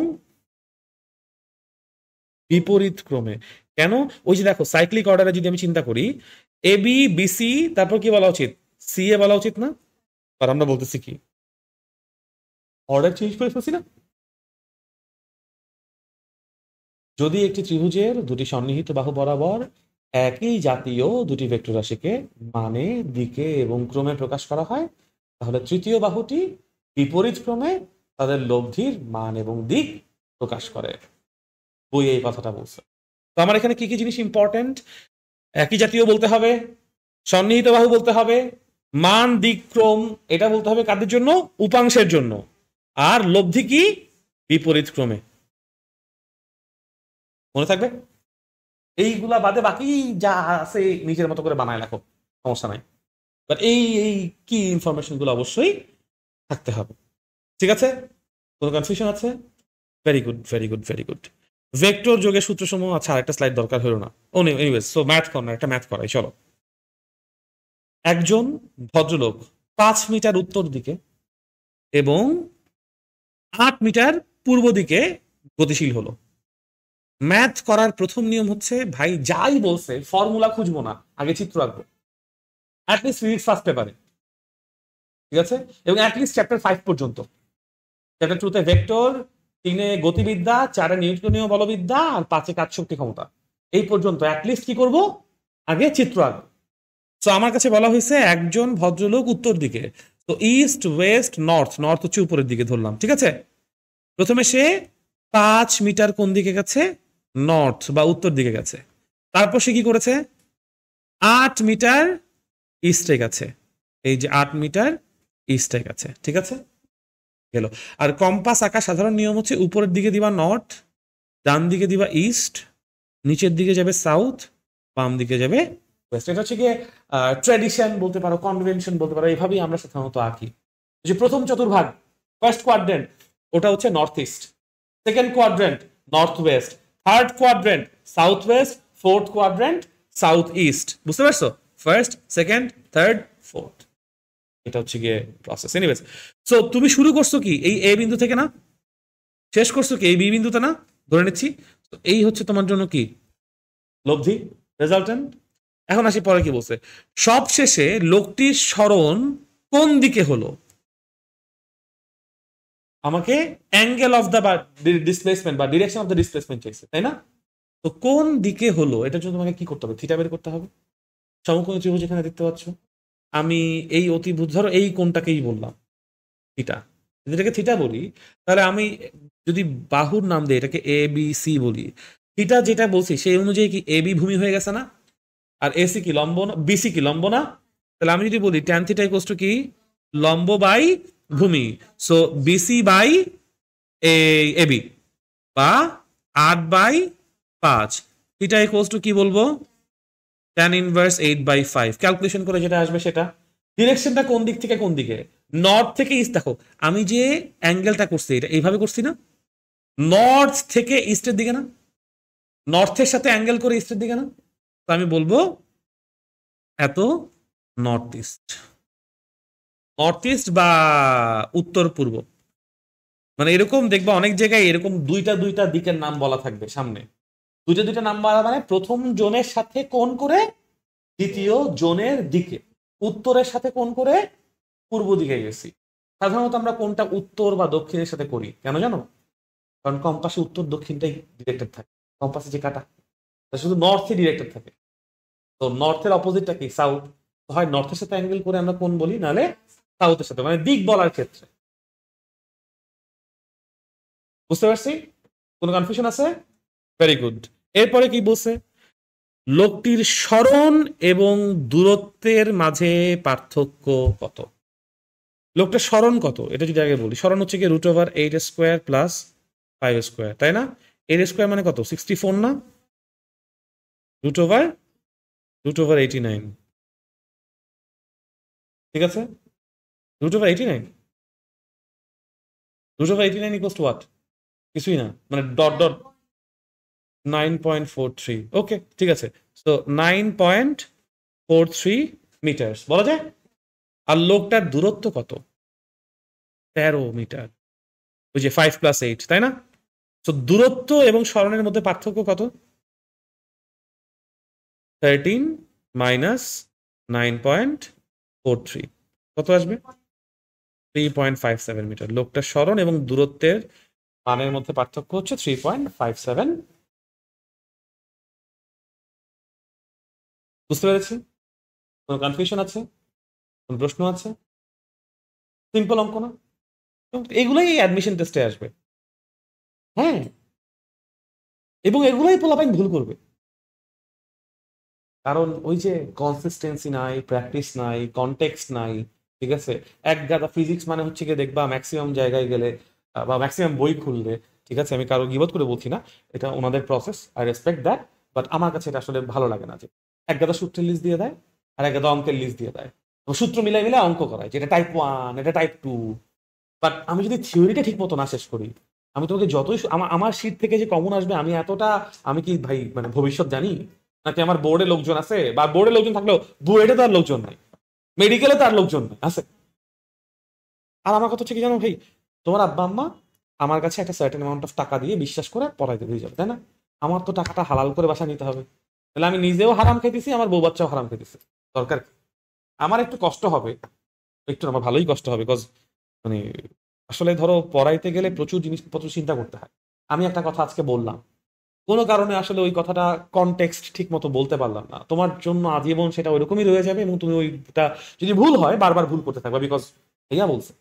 বিপরীত ক্রমে। কেন? ওই যে দেখো সাইক্লিক অর্ডারে যদি আমি চিন্তা করি, এ বি বিসি, তারপর কি বলা উচিত? সি এ বলা উচিত না? আর আমরা বলতেছি কি অর্ডার চেঞ্জ করে ফেলছি না? যদি একটি ত্রিভুজের দুটি সন্নিহিত বাহু বরাবর একই জাতীয় দুটি ভেক্টর রাশিকে মানে, দিকে এবং ক্রমে প্রকাশ করা হয়, তাহলে তৃতীয় বাহুটি বিপরীত ক্রমে তাদের লব্ধির মান এবং দিক প্রকাশ করে। বই এই কথাটা বলছে। তো আমার এখানে কি কি জিনিস ইম্পর্টেন্ট? একই জাতীয় বলতে হবে, সন্নিহিত বাহু বলতে হবে, মান, দিক, ক্রম এটা বলতে হবে কাদের জন্য? উপাংশের জন্য। আর লব্ধি কি? বিপরীত ক্রমে। মনে থাকবে? এইগুলা বাদে বাকি যা আছে নিজের মতো করে বানায় রাখো, সমস্যা নাই। বাট এই এই কি ইনফরমেশন গুলো অবশ্যই থাকতে হবে। ঠিক আছে? কোনো কনফিউশন আছে? Very good, very good, very good. Vector যোগের সূত্রসমূহ। আচ্ছা, আরেকটা স্লাইড দরকার হলো না। ও এনিওয়েজ, সো ম্যাথ কর্নার, একটা ম্যাথ করাই চলো। একজন ভদ্রলোক 5 মিটার উত্তর দিকে এবং 8 মিটার পূর্ব দিকে গতিশীল হলো। ম্যাথ করার প্রথম নিয়ম হচ্ছে, ভাই যাই বলছে ফর্মুলা খুঁজবো না, আগে চিত্র আঁকবো। অ্যাটলিস্ট ফিজিক্স ফার্স্ট পেপারে, ঠিক আছে? এবং অ্যাটলিস্ট চ্যাপ্টার 5 পর্যন্ত। চ্যাপ্টার 2 তে ভেক্টর, 3 এ গতিবিদ্যা, 4 এ নিউটনীয় বলবিদ্যা, আর 5 এ কাজ শক্তি ক্ষমতা। এই পর্যন্ত অ্যাটলিস্ট কি করব? আগে চিত্র আঁকবো। তো আমার কাছে বলা হয়েছে একজন ভদ্রলোক উত্তর দিকে, তো ইস্ট, ওয়েস্ট, নর্থ। নর্থ হচ্ছে উপরের দিকে ধরলাম, ঠিক আছে? প্রথমে সে 5 মিটার কোন দিকে গেছে? নর্থ বা উত্তর দিকে গেছে। তারপর সে কি করেছে? 8 মিটার ইস্টে গেছে। এই যে 8 মিটার ইস্টে গেছে, ঠিক আছে? গেল। আর কম্পাস আঁকা সাধারণ নিয়ম হচ্ছে উপরের দিকে দিবা নর্থ, ডান দিকে দিবা ইস্ট, নিচের দিকে যাবে সাউথ, বাম দিকে যাবে ওয়েস্ট। এটা হচ্ছে গিয়ে ট্র্যাডিশন বলতে পারো, কনভেনশন বলতে পারো, এইভাবেই আমরা সাধারণত আঁকি। যে প্রথম চতুর্ভাগ, ফার্স্ট কোয়াড্রেন্ট, ওটা হচ্ছে north east. Second quadrant north West, third quadrant south West, fourth quadrant south east. বুঝতে পারছো? First, second, third, fourth. এটা হচ্ছে গিয়ে প্রসেস। এনিওয়েজ, সো তুমি শুরু করছো কি এই এ বিন্দু থেকে না? শেষ করছো কি এই বি বিন্দুতে না? ধরে নিচ্ছি। এই হচ্ছে তোমার জন্য কি? লব্ধি, রেজাল্টেন্ট। এখন আসি পরে কি বলছে। সব শেষে লোকটির স্মরণ কোন দিকে হলো? আমাকে অ্যাঙ্গেল অফ দ্য ডিসপ্লেসমেন্ট বা ডিরেকশন অফ দ্য ডিসপ্লেসমেন্ট চাইছে, তাই না? তো কোন দিকে হলো এটার জন্য তোমাকে কি করতে হবে? থিটা বের করতে হবে। সমকোণী ত্রিভুজ এখানে দেখতে পাচ্ছ। আমি এই অতিভুজ, ধরো এই কোণটাকেই বললাম থিটা। যদি এটাকে থিটা বলি, তাহলে আমি যদি বাহুর নাম দিই, এটাকে এ বি সি বলি, থিটা যেটা বলছি সেই অনুযায়ী কি এ বি ভূমি হয়ে গেছে না? আর এসি কি লম্ব না? বিসি কি লম্ব না? তাহলে আমি যদি বলি ট্যান থিটা ইকুয়ালস টু কি? লম্ব বাই ভূমি। সো বিসি বাই এবি বা 8/5। থিটা ইকুয়ালস টু কি বলবো? Tan inverse 8/5। ক্যালকুলেশন করে যেটা আসবে সেটা। ডিরেকশনটা কোন দিক থেকে কোন দিকে? নর্থ থেকে ইস্ট। দেখো আমি যে অ্যাঙ্গেলটা করছি এটা এইভাবে করছি না? নর্থ থেকে ইস্টের দিকে না? নর্থের সাথে অ্যাঙ্গেল করে ইস্টের দিকে না? তো আমি বলবো এত নর্থ ইস্ট। নর্থ ইস্ট বা উত্তর পূর্ব, মানে এরকম দেখবা অনেক জায়গায় এরকম দুইটা দুইটা দিকের নাম বলা থাকবে সামনে। দুইটা দুইটা নাম বলা মানে প্রথম জোনের সাথে কোণ করে দ্বিতীয় জোনের দিকে, উত্তরের সাথে কোণ করে পূর্ব দিকে গেছি। সাধারণত আমরা কোনটা উত্তর বা দক্ষিণের সাথে করি, কেন জানো? কারণ কম্পাসে উত্তর দক্ষিণটাই ডিরেক্টেড থাকে। কম্পাসে যে কাটা শুধু নর্থে ডিরেক্টেড থাকে। তো নর্থের অপোজিটটা কি? সাউথ। হয় নর্থের সাথে অ্যাঙ্গেল করে আমরা কোন বলি, নাহলে সাউথের সাথে, মানে দিক বলার ক্ষেত্রে। বুঝতে পারছি? কোনো কনফিউশন আছে? Very good. এরপরে কি বলছে? লোকটির স্মরণ এবং দূরত্বের মাঝে পার্থক্য কত? লোকটার স্মরণ কত এটা যদি আগে বলি। স্মরণ হচ্ছে কি √8² প্লাস 5², তাই না? 8² মানে কত? 64 না? √89, ঠিক আছে? √89, √89 ইকুয়ালস টু হোয়াট? কিছুই না, মানে ডট ডট 9.43। ওকে, ঠিক আছে। তো 9.43 মিটার বলা যায়। আর লোকটার দূরত্ব কত? 13 মিটার। ওই যে 5 + 8, তাই না? তো দূরত্ব এবং স্মরণের মধ্যে পার্থক্য কত? 13 - 9.43 কত আসবে? 3.57 মিটার। লোকটার স্মরণ এবং দূরত্বের মানের মধ্যে পার্থক্য হচ্ছে 3.57। বুঝতে পেরেছি? কোনো কনফিউশন আছে? কোনো প্রশ্ন আছে? সিম্পল অঙ্ক না? এগুলোই অ্যাডমিশন টেস্টে আসবে। হ্যাঁ, এবং এগুলোই পোলাপাইন ভুল করবে, কারণ ওই যে কনসিস্টেন্সি নাই, প্র্যাকটিস নাই, কনটেক্সট নাই। ঠিক আছে, এক গাদা ফিজিক্স মানে হচ্ছে কি, দেখবা ম্যাক্সিমাম জায়গায় গেলে বা ম্যাক্সিমাম বই খুললে, ঠিক আছে, আমি কারো গিবত করে বলছি না, এটা ওনাদের process, I respect that, but আমার কাছে এটা আসলে ভালো লাগে না যে এক গাদা সূত্রের লিস্ট দিয়ে দেয় আর এক গাদা অঙ্কের লিস্ট দিয়ে দেয়, তো সূত্র মিলাই মিলাই অঙ্ক করায়, যেটা টাইপ 1, এটা টাইপ 2। বাট আমি যদি থিওরিটা ঠিক মতো না শেষ করি, আমি তোমাকে যতই আমার শীট থেকে যে কমন আসবে, আমি এতটা, আমি কি ভাই মানে ভবিষ্যৎ জানি? নাকি আমার বোর্ডে লোকজন আছে, বা বোর্ডে লোকজন থাকলেও বুয়েটে তার লোকজন নাই, মেডিকেলে তার লোকজন নাই আছে। আর আমার কথা হচ্ছে কি জানো ভাই, তোমার আব্বা আম্মা আমার কাছে একটা সার্টেন অ্যামাউন্ট অফ টাকা দিয়ে বিশ্বাস করে পড়াইতে দিয়ে যাবে, তাই না? আমার তো টাকাটা হালাল করে বাসা নিতে হবে, তাহলে আমি নিজেও হারাম খাইতেছি, আমার বউ বাচ্চাও হারাম খাইতেছে, দরকার কি? আমার একটু কষ্ট হবে, একটু না, আমার ভালোই কষ্ট হবে, বিকজ মানে আসলে ধরো পড়াইতে গেলে প্রচুর জিনিসপত্র চিন্তা করতে হয়। আমি একটা কথা আজকে বললাম, কোনো কারণে আসলে ওই কথাটা কনটেক্সট ঠিক মতো বলতে পারলাম না, তোমার জন্য আজীবন সেটা ওইরকমই রয়ে যাবে, এবং তুমি ওইটা যদি ভুল হয় বারবার ভুল করতে থাকবে, বিকজ ভাইয়া বলছে,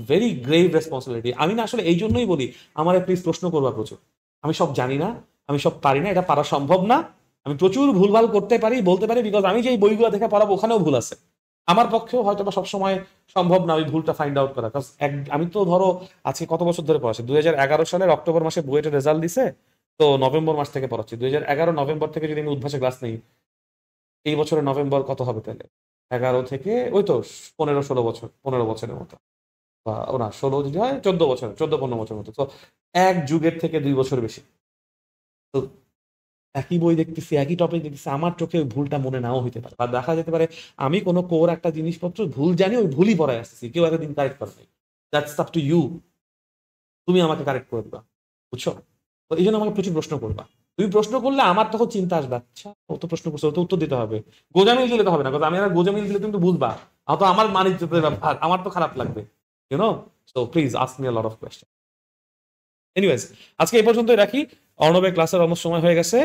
ভেরি গ্রেভ রেসপন্সিবিলিটি। আমি না আসলে এই জন্যই বলি, আমার প্লিজ প্রশ্ন করবা প্রচুর, আমি সব জানি না, আমি সব পারি না, এটা পারা সম্ভব না, আমি প্রচুর ভুলভাল করতে পারি, বলতে পারি, বিকজ আমি যে এই বইগুলো দেখে পড়াবো ওখানেও ভুল আছে, আমার পক্ষেও হয়তো বা সবসময় সম্ভব না ওই ভুলটা ফাইন্ড আউট করা। আমি তো ধরো আজকে কত বছর ধরে পড়াচ্ছি, 2011 সালের অক্টোবর মাসে বুয়েটের রেজাল্ট দিছে, তো নভেম্বর মাস থেকে পড়াচ্ছি, 2011 নভেম্বর থেকে যদি আমি উদ্ভাসে ক্লাস নেই, এই বছরের নভেম্বর কত হবে তাহলে, 11 থেকে ওই তো 15-16 বছর, 15 বছরের মতো, বা ও না 16 যদি হয় 14 বছর, 14-15 বছর মতো, তো এক যুগের থেকে 2 বছর বেশি। তো একই বই দেখতেছি, একই টপিক দেখতেছি, আমার চোখে ওই ভুলটা মনে নাও হইতে পারে, বা দেখা যেতে পারে আমি কোনো কোর একটা জিনিসপত্র ভুল জানি, ওই ভুলই পড়ায় আসতেছি, কেউ একদিন কারেক্ট করে নাই, দ্যাটস আপ টু ইউ, তুমি আমাকে কারেক্ট করে দিবা, বুঝছো? তো এই জন্য আমাকে প্রচুর প্রশ্ন করবা, তুমি প্রশ্ন করলে আমার তখন চিন্তা আসবে, আচ্ছা ও তো প্রশ্ন করছে, ও তো উত্তর দিতে হবে, গোজামিল দিলে তো হবে না, কারণ আমি আর গোজামিল দিলে তুমি তো বুঝবা, তো আমার মানিজ্যতের ব্যাপার, আমার তো খারাপ লাগবে, you know. So please ask me a lot of question. Anyways, আজকে এই পর্যন্তই রাখি, অর্ণবের ক্লাসের অলমোস্ট সময় হয়ে গেছে।